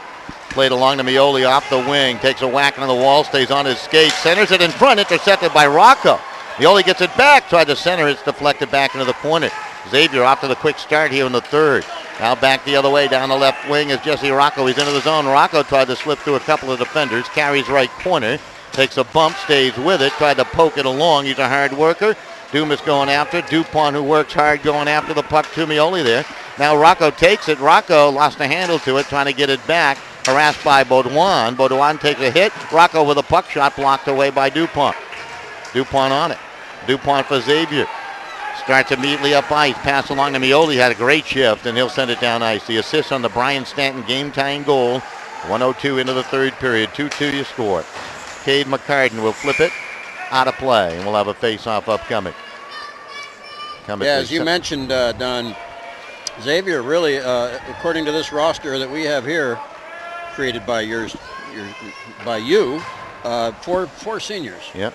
Played along to Mioli off the wing. Takes a whack into the wall, stays on his skates. Centers it in front, intercepted by Rocco. Mioli gets it back, tried to center. It's deflected back into the corner. Xavier off to the quick start here in the third. Now back the other way down the left wing is Jesse Rocco. He's into the zone. Rocco tried to slip through a couple of defenders. Carries right corner. Takes a bump, stays with it, tried to poke it along. He's a hard worker. Dumas going after. Dupont, who works hard, going after the puck to Mioli there. Now Rocco takes it. Rocco lost a handle to it, trying to get it back. Harassed by Baudouin. Baudouin takes a hit. Rocco with a puck shot blocked away by Dupont. Dupont on it. Dupont for Xavier. Starts immediately up ice. Pass along to Mioli. Had a great shift, and he'll send it down ice. The assist on the Brian Stanton game-tying goal. 1:02 into the third period. 2-2 you score. Cade McCartan will flip it out of play, and we'll have a face-off upcoming. As you mentioned, Don, Xavier really, according to this roster that we have here, created by you, four seniors. Yep.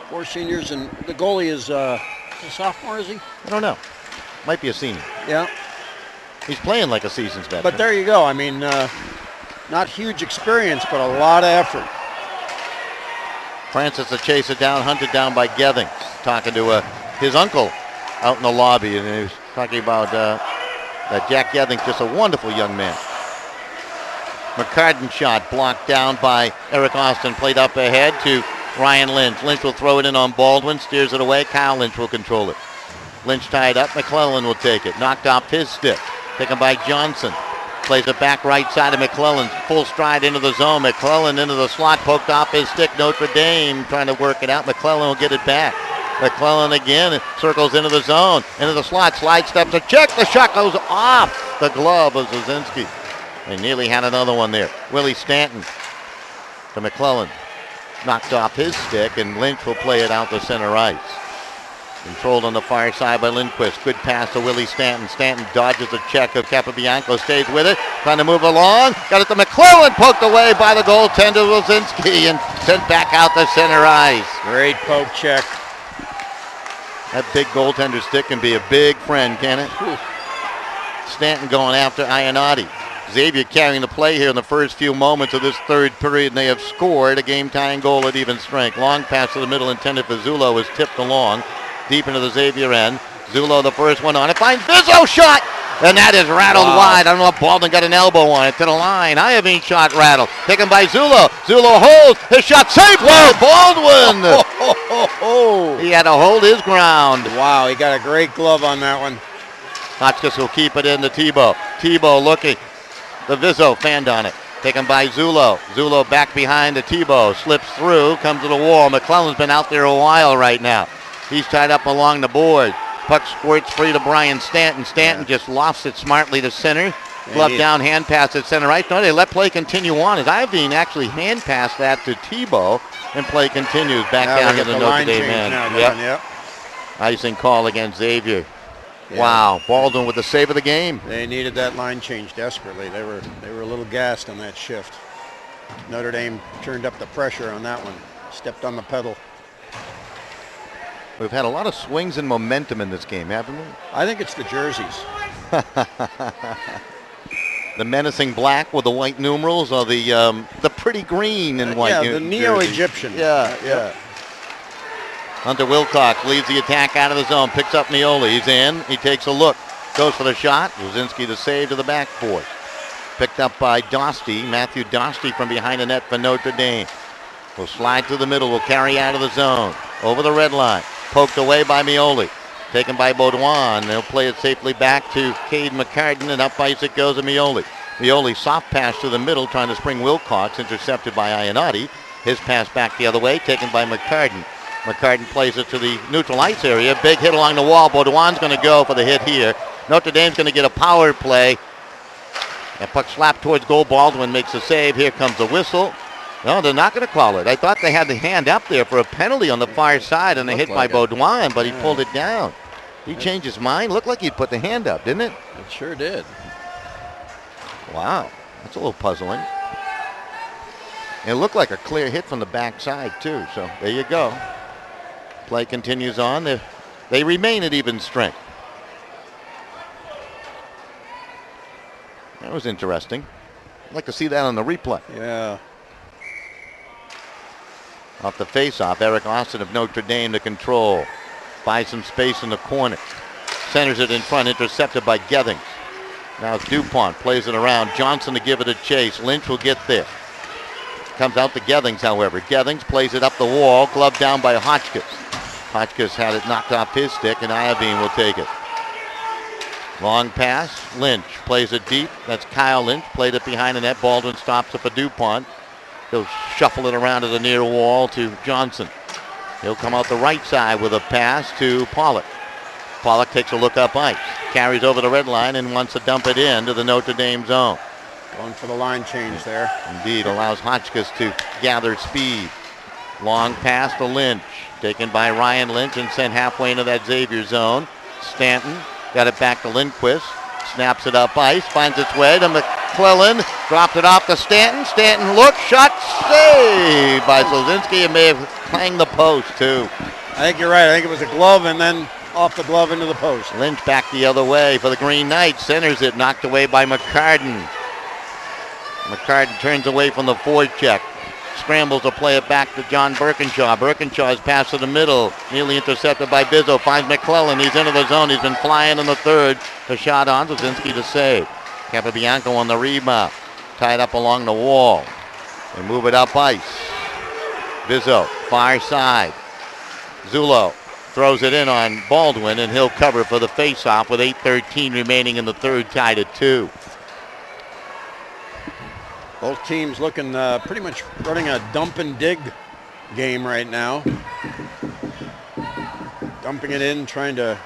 4 seniors, and the goalie is a sophomore, is he? I don't know. Might be a senior. Yeah. He's playing like a season's veteran. But there you go. I mean, not huge experience, but a lot of effort. Francis to chase it down, hunted down by Gethings. Talking to his uncle out in the lobby, and he was talking about that Jack Gethings, just a wonderful young man. McCartan shot blocked down by Eric Austin, played up ahead to Ryan Lynch. Lynch will throw it in on Baldwin, steers it away. Kyle Lynch will control it. Lynch tied up. McClellan will take it. Knocked off his stick. Taken by Johnson. Plays it back right side of McClellan. Full stride into the zone. McClellan into the slot. Poked off his stick. Notre Dame trying to work it out. McClellan will get it back. McClellan again. Circles into the zone. Into the slot. Slide steps. A check. The shot goes off the glove of Zazinski. They nearly had another one there. Willie Stanton to McClellan. Knocked off his stick, and Lynch will play it out to center ice. Controlled on the far side by Lindquist. Good pass to Willie Stanton. Stanton dodges the check of Capobianco. Stays with it. Trying to move along. Got it to McClellan. Poked away by the goaltender Wilczynski and sent back out to center ice. Great poke check. That big goaltender stick can be a big friend, can it? Whew. Stanton going after Ionati. Xavier carrying the play here in the first few moments of this third period, and they have scored a game-tying goal at even strength. Long pass to the middle intended for Zulo is tipped along deep into the Xavier end. Zulo the first one on it. Finds Vizzo shot! And that is rattled wide. I don't know if Baldwin got an elbow on it to the line. Iovine shot rattled. Taken by Zulo. Zulo holds. His shot saved by Baldwin. He had to hold his ground. Wow, he got a great glove on that one. Hotchkiss will keep it in to Tebow. Tebow looking. The Vizzo fanned on it. Taken by Zulo. Zulo back behind the Tebow. Slips through. Comes to the wall. McClellan's been out there a while right now. He's tied up along the board. Puck squirts free to Brian Stanton. Stanton just lofts it smartly to center. Glove down, hand pass at center right. No, they let play continue on as Iovine actually hand passed that to Tebow, and play continues back down to the Notre Dame end. Yep. Icing call against Xavier. Yeah. Wow, Baldwin with the save of the game. They needed that line change desperately. They were a little gassed on that shift. Notre Dame turned up the pressure on that one. Stepped on the pedal. We've had a lot of swings and momentum in this game, haven't we? I think it's the jerseys. The menacing black with the white numerals, or the pretty green and white. Yeah, the neo-Egyptian. Yeah. Hunter Wilcox leads the attack out of the zone, picks up Mioli. He's in. He takes a look. Goes for the shot. Wilczynski the save to the backboard. Picked up by Dosty. Matthew Dosty from behind the net for Notre Dame. Will slide to the middle. Will carry out of the zone. Over the red line. Poked away by Mioli. Taken by Baudouin. They'll play it safely back to Cade McCartan, and up ice it goes to Mioli. Mioli soft pass to the middle, trying to spring Wilcox, intercepted by Ionati. His pass back the other way, taken by McCartan. McCartan plays it to the neutral ice area. Big hit along the wall. Baudouin's going to go for the hit here. Notre Dame's going to get a power play. A puck slapped towards goal. Baldwin makes the save. Here comes the whistle. No, they're not going to call it. I thought they had the hand up there for a penalty on the far side, and they hit by Baudouin, but he pulled it down. He changed his mind. Looked like he'd put the hand up, didn't it? It sure did. Wow. That's a little puzzling. It looked like a clear hit from the backside, too. So there you go. Play continues on. They remain at even strength. That was interesting. I'd like to see that on the replay. Yeah. Off the face-off, Eric Austin of Notre Dame to control. Buys some space in the corner. Centers it in front, intercepted by Gethings. Now Dupont plays it around. Johnson to give it a chase. Lynch will get there. Comes out to Gethings, however. Gethings plays it up the wall, glove down by Hotchkiss. Hotchkiss had it knocked off his stick, and Iovine will take it. Long pass, Lynch plays it deep. That's Kyle Lynch, played it behind the net. Baldwin stops it for DuPont. He'll shuffle it around to the near wall to Johnson. He'll come out the right side with a pass to Pollock. Pollock takes a look up ice, carries over the red line and wants to dump it into the Notre Dame zone. Going for the line change there. Indeed, allows Hotchkiss to gather speed. Long pass to Lynch, taken by Ryan Lynch and sent halfway into that Xavier zone. Stanton got it back to Lindquist, snaps it up ice, finds its way to McClellan, dropped it off to Stanton. Stanton looks, shot, saved by Slozinski. It may have clanged the post too. I think you're right. I think it was a glove and then off the glove into the post. Lynch back the other way for the Green Knights, centers it, knocked away by McCartan. McCartan turns away from the forecheck. Scrambles to play it back to John Birkinshaw. Birkinshaw's pass to the middle. Nearly intercepted by Bizzo. Finds McClellan. He's into the zone. He's been flying in the third. The shot on. Slozinski to save. Capabianco on the rebound. Tied up along the wall. They move it up ice. Bizzo, far side. Zulo throws it in on Baldwin, and he'll cover for the faceoff with 8:13 remaining in the third, tied at 2. Both teams looking pretty much running a dump and dig game right now. Dumping it in, trying to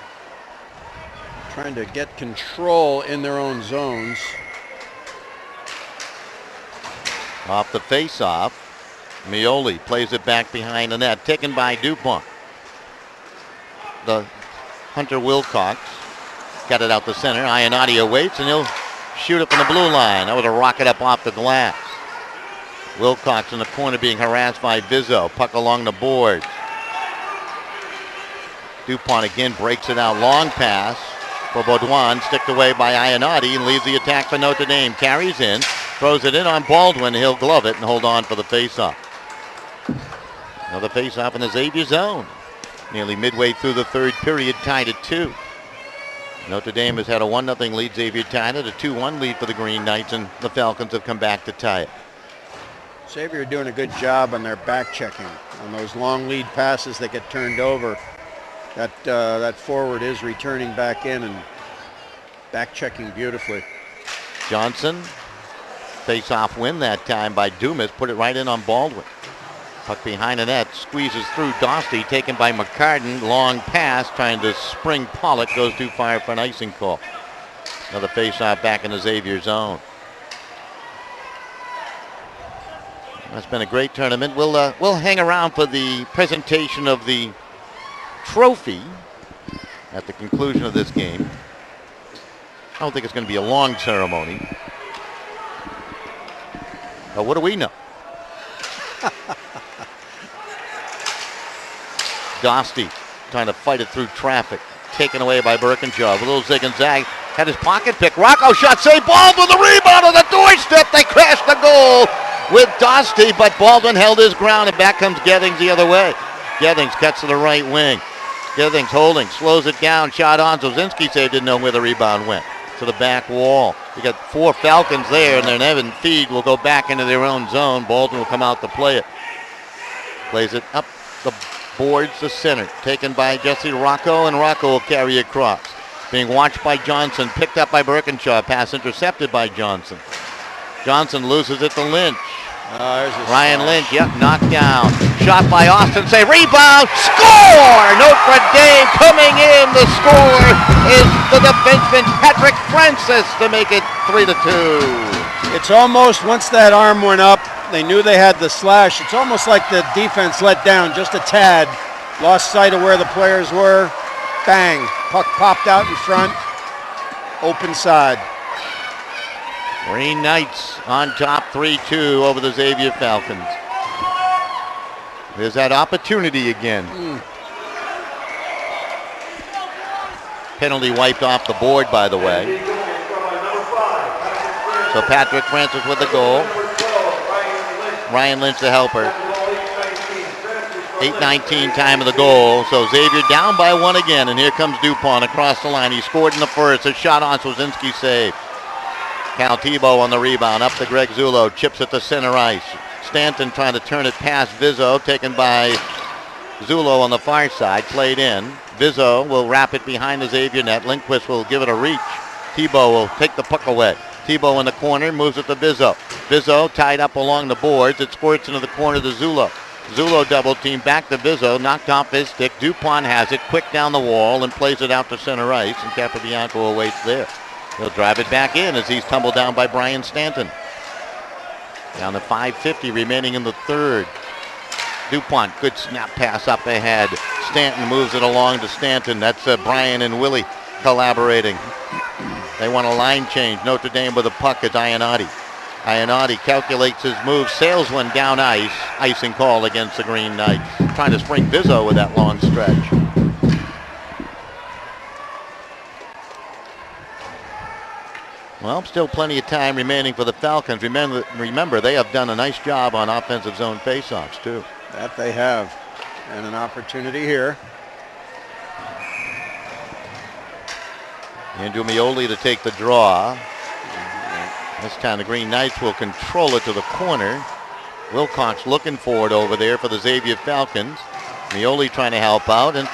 get control in their own zones. Off the faceoff, Mioli plays it back behind the net, taken by DuPont. The Hunter Wilcox got it out the center. Ionati awaits, and he'll shoot it from the blue line. That was a rocket up off the glass. Wilcox in the corner being harassed by Bizzo. Puck along the boards. DuPont again breaks it out. Long pass for Baudouin. Sticked away by Ionati and leaves the attack for Notre Dame. Carries in. Throws it in on Baldwin. He'll glove it and hold on for the faceoff. Another faceoff in the Xavier zone. Nearly midway through the third period, tied at 2. Notre Dame has had a 1-0 lead. Xavier tied it, a 2-1 lead for the Green Knights, and the Falcons have come back to tie it. Xavier doing a good job on their back checking. On those long lead passes that get turned over, that forward is returning back in and back checking beautifully. Johnson, face-off win that time by Dumas, put it right in on Baldwin. Puck behind the net, squeezes through Dostie, taken by McCartan. Long pass, trying to spring Pollock, goes too far for an icing call. Another face-off back in the Xavier zone. That's been a great tournament. We'll hang around for the presentation of the trophy at the conclusion of this game. I don't think it's going to be a long ceremony. But what do we know? Dostie trying to fight it through traffic. Taken away by Birkinshaw. A little zig and zag. Had his pocket pick. Rocco shot. Save. Baldwin the rebound on the doorstep. They crashed the goal with Dostie, but Baldwin held his ground, and back comes Gethings the other way. Gethings cuts to the right wing. Gethings holding. Slows it down. Shot on. Zozinski saved. Didn't know where the rebound went. To the back wall. We got 4 Falcons there, and then Evan Feed will go back into their own zone. Baldwin will come out to play it. Plays it up the boards to center. Taken by Jesse Rocco, and Rocco will carry across. Being watched by Johnson. Picked up by Birkinshaw. Pass intercepted by Johnson. Johnson loses it to Lynch. Ryan Lynch, knocked down. Shot by Austin, say rebound, score! Notre Dame coming in. The score is the defenseman Patrick Francis to make it 3-2. It's almost, once that arm went up, they knew they had the slash. It's almost like the defense let down just a tad. Lost sight of where the players were. Bang, puck popped out in front. Open side. Green Knights on top 3-2 over the Xavier Falcons. There's that opportunity again. Penalty wiped off the board, by the way. So Patrick Francis with the goal. Ryan Lynch the helper. 8:19 time of the goal. So Xavier down by 1 again, and here comes DuPont across the line. He scored in the first. A shot on Slozinski save. Cal Tebow on the rebound, up to Greg Zulo, chips it to center ice. Stanton trying to turn it past Vizzo, taken by Zulo on the far side, played in. Vizzo will wrap it behind the Xavier net. Lindquist will give it a reach. Tebow will take the puck away. Tebow in the corner, moves it to Vizzo. Vizzo tied up along the boards. It squirts into the corner to Zulo. Zulo double team back to Vizzo, knocked off his stick. Dupont has it, quick down the wall, and plays it out to center ice, and Capobianco awaits there. He'll drive it back in as he's tumbled down by Brian Stanton. Down to 5:50 remaining in the third. Dupont, good snap pass up ahead. Stanton moves it along to Stanton. That's Brian and Willie collaborating. They want a line change. Notre Dame with a puck is Ionati. Ionati calculates his move, sails one down ice. Icing call against the Green Knights. Trying to spring Vizzo with that long stretch. Well, still plenty of time remaining for the Falcons. Remember, they have done a nice job on offensive zone faceoffs, too. That they have. And an opportunity here. Andrew Mioli to take the draw. This time the Green Knights will control it to the corner. Wilcox looking for it over there for the Xavier Falcons. Mioli trying to help out and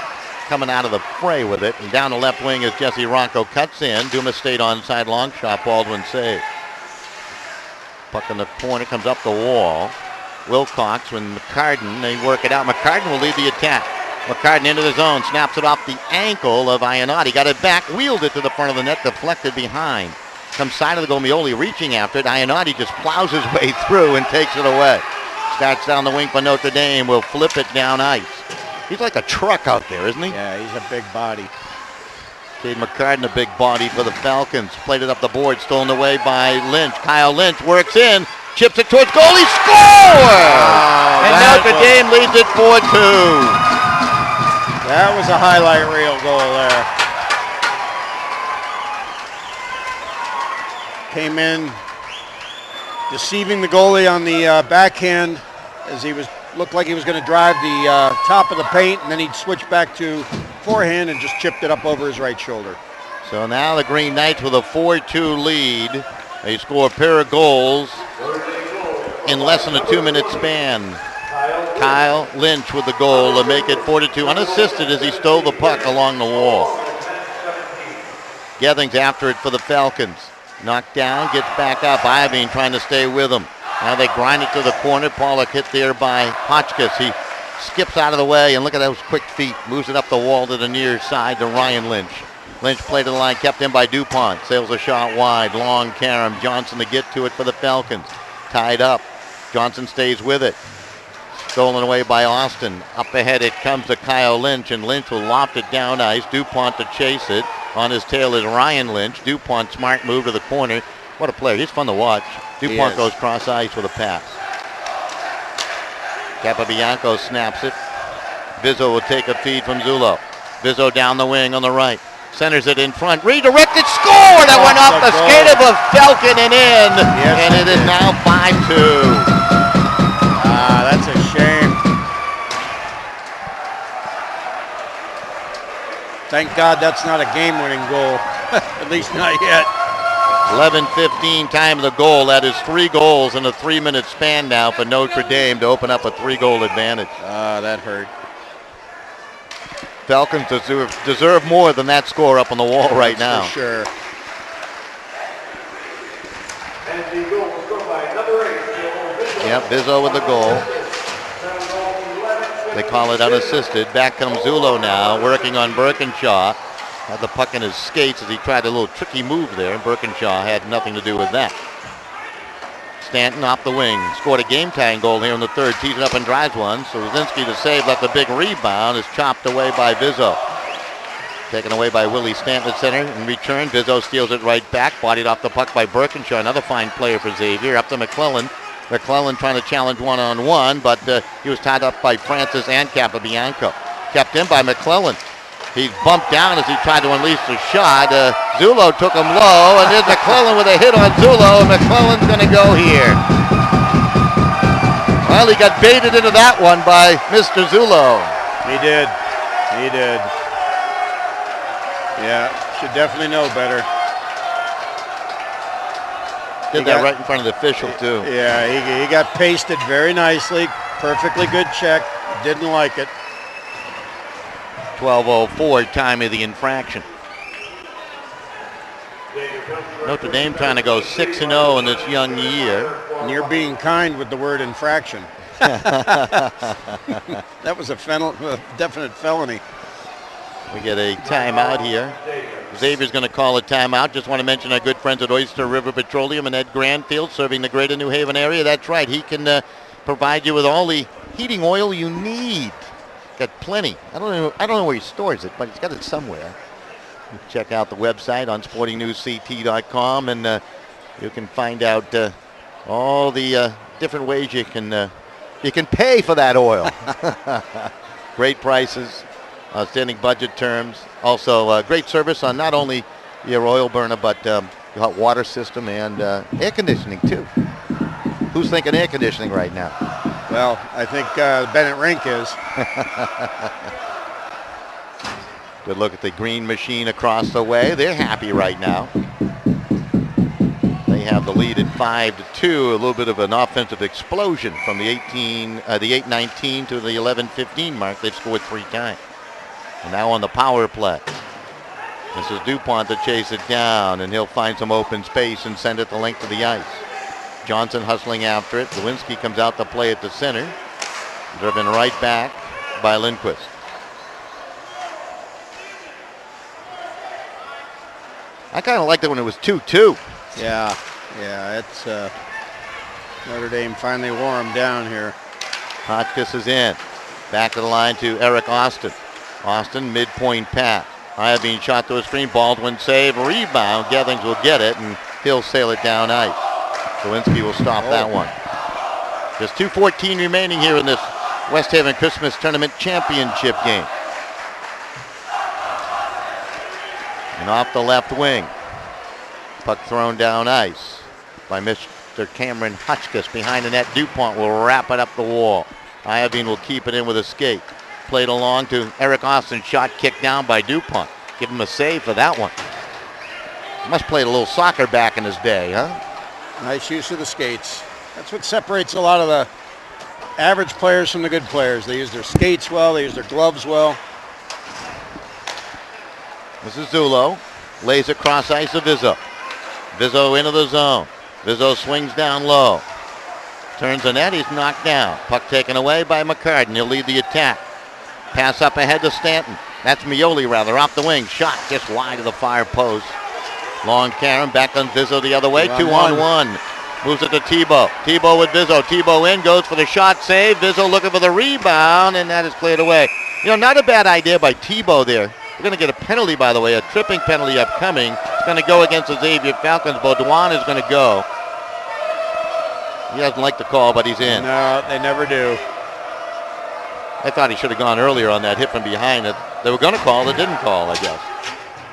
coming out of the fray with it. And down the left wing as Jesse Ronco cuts in. Dumas stayed onside, long shot, Baldwin save. Puck in the corner, comes up the wall. Wilcox when McCartan, they work it out. McCartan will lead the attack. McCartan into the zone, snaps it off the ankle of Ionati. Got it back, wheeled it to the front of the net, deflected behind. Comes side of the goal, Mioli reaching after it. Ionati just plows his way through and takes it away. Starts down the wing for Notre Dame, will flip it down ice. He's like a truck out there, isn't he? Yeah, he's a big body. Cade McCartan, a big body for the Falcons. Played it up the board, stolen away by Lynch. Kyle Lynch works in, chips it towards goal, he scores! And Notre Dame leads it 4-2. That was a highlight reel goal there. Came in, deceiving the goalie on the backhand as looked like he was going to drive the top of the paint, and then he'd switch back to forehand and just chipped it up over his right shoulder. So now the Green Knights with a 4-2 lead. They score a pair of goals in less than a 2-minute span. Kyle Lynch with the goal to make it 4-2, unassisted as he stole the puck along the wall. Gethings after it for the Falcons. Knocked down, gets back up. Iving trying to stay with him. Now they grind it to the corner. Pollock hit there by Hotchkiss. He skips out of the way, and look at those quick feet. Moves it up the wall to the near side to Ryan Lynch. Lynch played to the line, kept in by Dupont. Sails a shot wide. Long carom. Johnson to get to it for the Falcons. Tied up. Johnson stays with it. Stolen away by Austin. Up ahead it comes to Kyle Lynch, and Lynch will loft it down ice. Dupont to chase it. On his tail is Ryan Lynch. Dupont, smart move to the corner. What a player. He's fun to watch. Dupont goes cross ice with a pass. Capobianco snaps it. Vizzo will take a feed from Zulo. Vizzo down the wing on the right. Centers it in front. Redirected. Score! That went off the skate of a Falcon and in. Yes, and it is now 5-2. That's a shame. Thank God that's not a game-winning goal. At least not yet. 11:15 time of the goal. That is 3 goals in a 3-minute span now for Notre Dame to open up a 3-goal advantage. That hurt. Falcons deserve more than that score up on the wall right now. For sure. And the goal was scored by number 8. Yep, Vizzo with the goal. They call it unassisted. Back comes Zulo now, working on Birkinshaw. Had the puck in his skates as he tried a little tricky move there. Birkinshaw had nothing to do with that. Stanton off the wing. Scored a game-tying goal here in the third. Tees it up and drives one. So Rosinski to save, left a big rebound. Is chopped away by Vizzo. Taken away by Willie Stanton at center. In return, Vizzo steals it right back. Bodied off the puck by Birkinshaw. Another fine player for Xavier. Up to McClellan. McClellan trying to challenge one-on-one, but he was tied up by Francis and Capobianco. Kept in by McClellan. He bumped down as he tried to unleash the shot. Zulo took him low, and there's McClellan with a hit on Zulo, and McClellan's going to go here. Well, he got baited into that one by Mr. Zulo. He did. He did. Yeah, should definitely know better. Did that right in front of the official, too. Yeah, he got pasted very nicely. Perfectly good check. Didn't like it. 12:04 time of the infraction. Notre Dame trying to go 6-0 in this young year. And you're being kind with the word infraction. That was a definite felony. We get a timeout here. Xavier's going to call a timeout. Just want to mention our good friends at Oyster River Petroleum and Ed Granfield, serving the greater New Haven area. That's right. He can provide you with all the heating oil you need. Got plenty. I don't know where he stores it, but he's got it somewhere. Check out the website on sportingnewsct.com, and you can find out all the different ways you can pay for that oil. Great prices, outstanding budget terms. Also, great service on not only your oil burner, but your hot water system and air conditioning too. Who's thinking air conditioning right now? Well, I think Bennett Rink is. Good look at the green machine across the way. They're happy right now. They have the lead at 5-2. A little bit of an offensive explosion from the 8:19 to the 11:15 mark. They've scored 3 times. And now on the power play. This is DuPont to chase it down, and he'll find some open space and send it the length of the ice. Johnson hustling after it. Lewinsky comes out to play at the center. Driven right back by Lindquist. I kind of liked it when it was 2-2. Yeah, it's Notre Dame finally wore him down here. Hotchkiss is in. Back to the line to Eric Austin. Austin, midpoint pass. being shot to a screen. Baldwin save, rebound. Gethings will get it, and he'll sail it down ice. Lewinsky will stop that one. Just 2:14 remaining here in this West Haven Christmas Tournament Championship game. And off the left wing. Puck thrown down ice by Mr. Cameron Hotchkiss behind the net. DuPont will wrap it up the wall. Iovine will keep it in with a skate. Played along to Eric Austin. Shot kicked down by DuPont. Give him a save for that one. Must played a little soccer back in his day, huh? Nice use of the skates. That's what separates a lot of the average players from the good players. They use their skates well. They use their gloves well. This is Zulo. Lays across ice to Vizzo. Vizzo into the zone. Vizzo swings down low. Turns the net. He's knocked down. Puck taken away by McCartan. He'll lead the attack. Pass up ahead to Stanton. That's Mioli, rather, off the wing. Shot just wide of the far post. Long Karen back on Vizzo the other way. 2-on-1. Moves it to Tebow. Tebow with Vizzo. Tebow in. Goes for the shot save. Vizzo looking for the rebound, and that is cleared away. You know, not a bad idea by Tebow there. We're going to get a penalty, by the way, a tripping penalty upcoming. It's going to go against the Xavier Falcons. Baudouin is going to go. He doesn't like the call, but he's in. No, they never do. I thought he should have gone earlier on that hit from behind. They were going to call, they didn't call, I guess.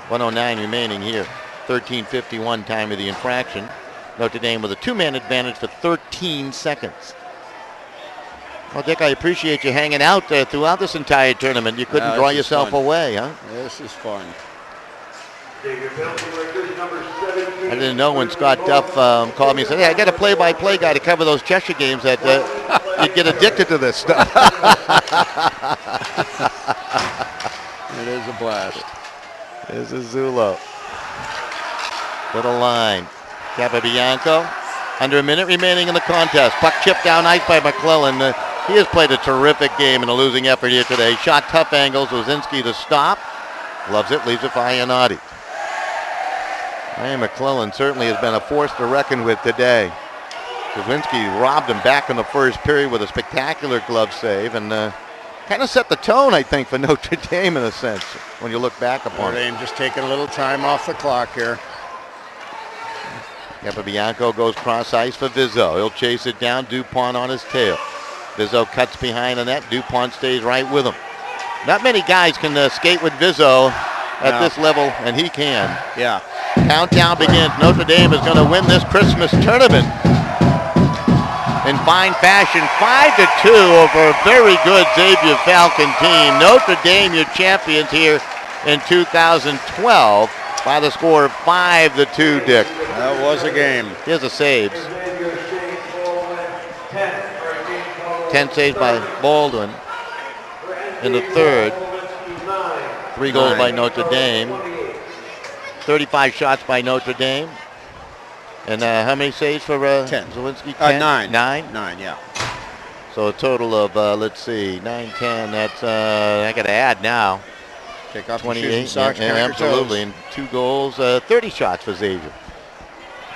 1:09 remaining here. 13:51 time of the infraction. Notre Dame with a two-man advantage for 13 seconds. Well, Dick, I appreciate you hanging out throughout this entire tournament. You couldn't draw yourself away, huh? This is fun. I didn't know when Scott Duff called me and said, hey, I got a play-by-play guy to cover those Cheshire games that you'd get addicted to this stuff. It is a blast. This is Zulo. To the line. Capabianco. Under a minute remaining in the contest. Puck chipped down ice by McClellan. He has played a terrific game in a losing effort here today. Shot tough angles. Lozinski to stop. Loves it. Leaves it for Ionati. Ryan McClellan certainly has been a force to reckon with today. Lozinski robbed him back in the first period with a spectacular glove save and kind of set the tone, I think, for Notre Dame in a sense when you look back upon Notre it. Dame just taking a little time off the clock here. Capabianco goes cross ice for Vizzo. He'll chase it down. DuPont on his tail. Vizzo cuts behind the net. DuPont stays right with him. Not many guys can skate with Vizzo at this level, and he can. Yeah. Countdown begins. Notre Dame is going to win this Christmas tournament in fine fashion. 5-2 over a very good Xavier Falcon team. Notre Dame, your champions here in 2012. by the score of 5-2, Dick. That was a game. Here's the saves. 10 saves by Baldwin in the third. 3 goals by Notre Dame. 35 shots by Notre Dame. And how many saves for 10. Zielinski? 10? 9. 9? 9, yeah. So a total of, let's see, 9, 10. That's, I got to add now. Take off 28. socks, Yeah, absolutely. And 2 goals, 30 shots for Xavier.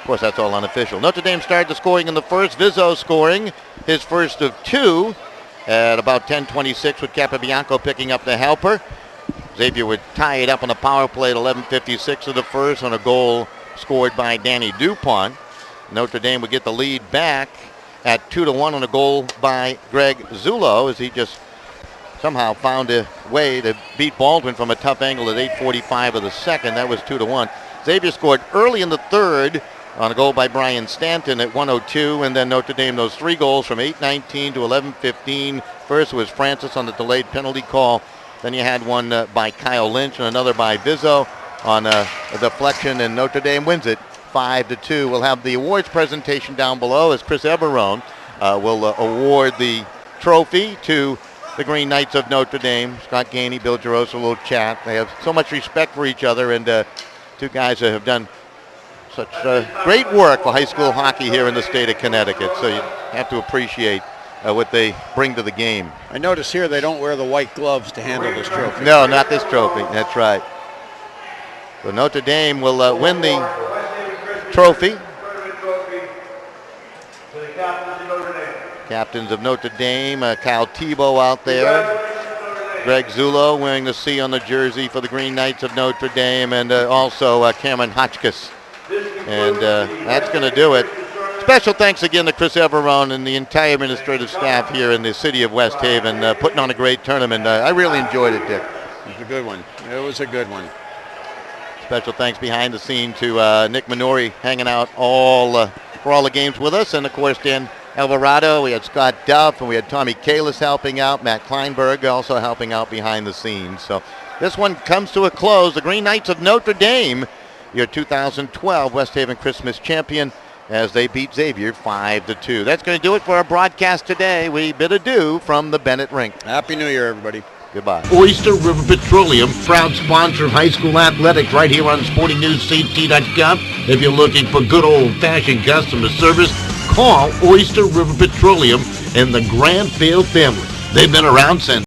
Of course, that's all unofficial. Notre Dame started the scoring in the first. Vizzo scoring his first of 2 at about 10:26 with Capobianco picking up the helper. Xavier would tie it up on the power play at 11:56 of the first on a goal scored by Danny Dupont. Notre Dame would get the lead back at 2-1 on a goal by Greg Zullo as he just somehow found a way to beat Baldwin from a tough angle at 8:45 of the second. That was 2-1. Xavier scored early in the third on a goal by Brian Stanton at 1:02, and then Notre Dame those 3 goals from 8:19 to 11:15. First was Francis on the delayed penalty call. Then you had one by Kyle Lynch and another by Vizzo on a deflection, and Notre Dame wins it 5-2. We'll have the awards presentation down below as Chris Everone will award the trophy to the Green Knights of Notre Dame. Scott Gainey, Bill Gerosa, a little chat. They have so much respect for each other, and 2 guys that have done such great work for high school hockey here in the state of Connecticut. So you have to appreciate what they bring to the game. I notice here they don't wear the white gloves to handle this trophy. No, not this trophy. That's right. So Notre Dame will win the trophy. Captains of Notre Dame, Cal Tebow out there. Greg Zullo wearing the C on the jersey for the Green Knights of Notre Dame, and also Cameron Hotchkiss. And that's going to do it. Special thanks again to Chris Everone and the entire administrative staff here in the city of West Haven putting on a great tournament. I really enjoyed it, Dick. It was a good one. It was a good one. Special thanks behind the scene to Nick Minori hanging out for all the games with us. And, of course, Dan Alvarado. We had Scott Duff, and we had Tommy Kalis helping out. Matt Kleinberg also helping out behind the scenes. So this one comes to a close. The Green Knights of Notre Dame, your 2012 West Haven Christmas champion, as they beat Xavier 5-2. That's going to do it for our broadcast today. We bid adieu from the Bennett Rink. Happy New Year, everybody. Goodbye. Oyster River Petroleum, proud sponsor of high school athletics right here on SportingNewsCT.com. If you're looking for good old-fashioned customer service, call Oyster River Petroleum and the Grantville family. They've been around since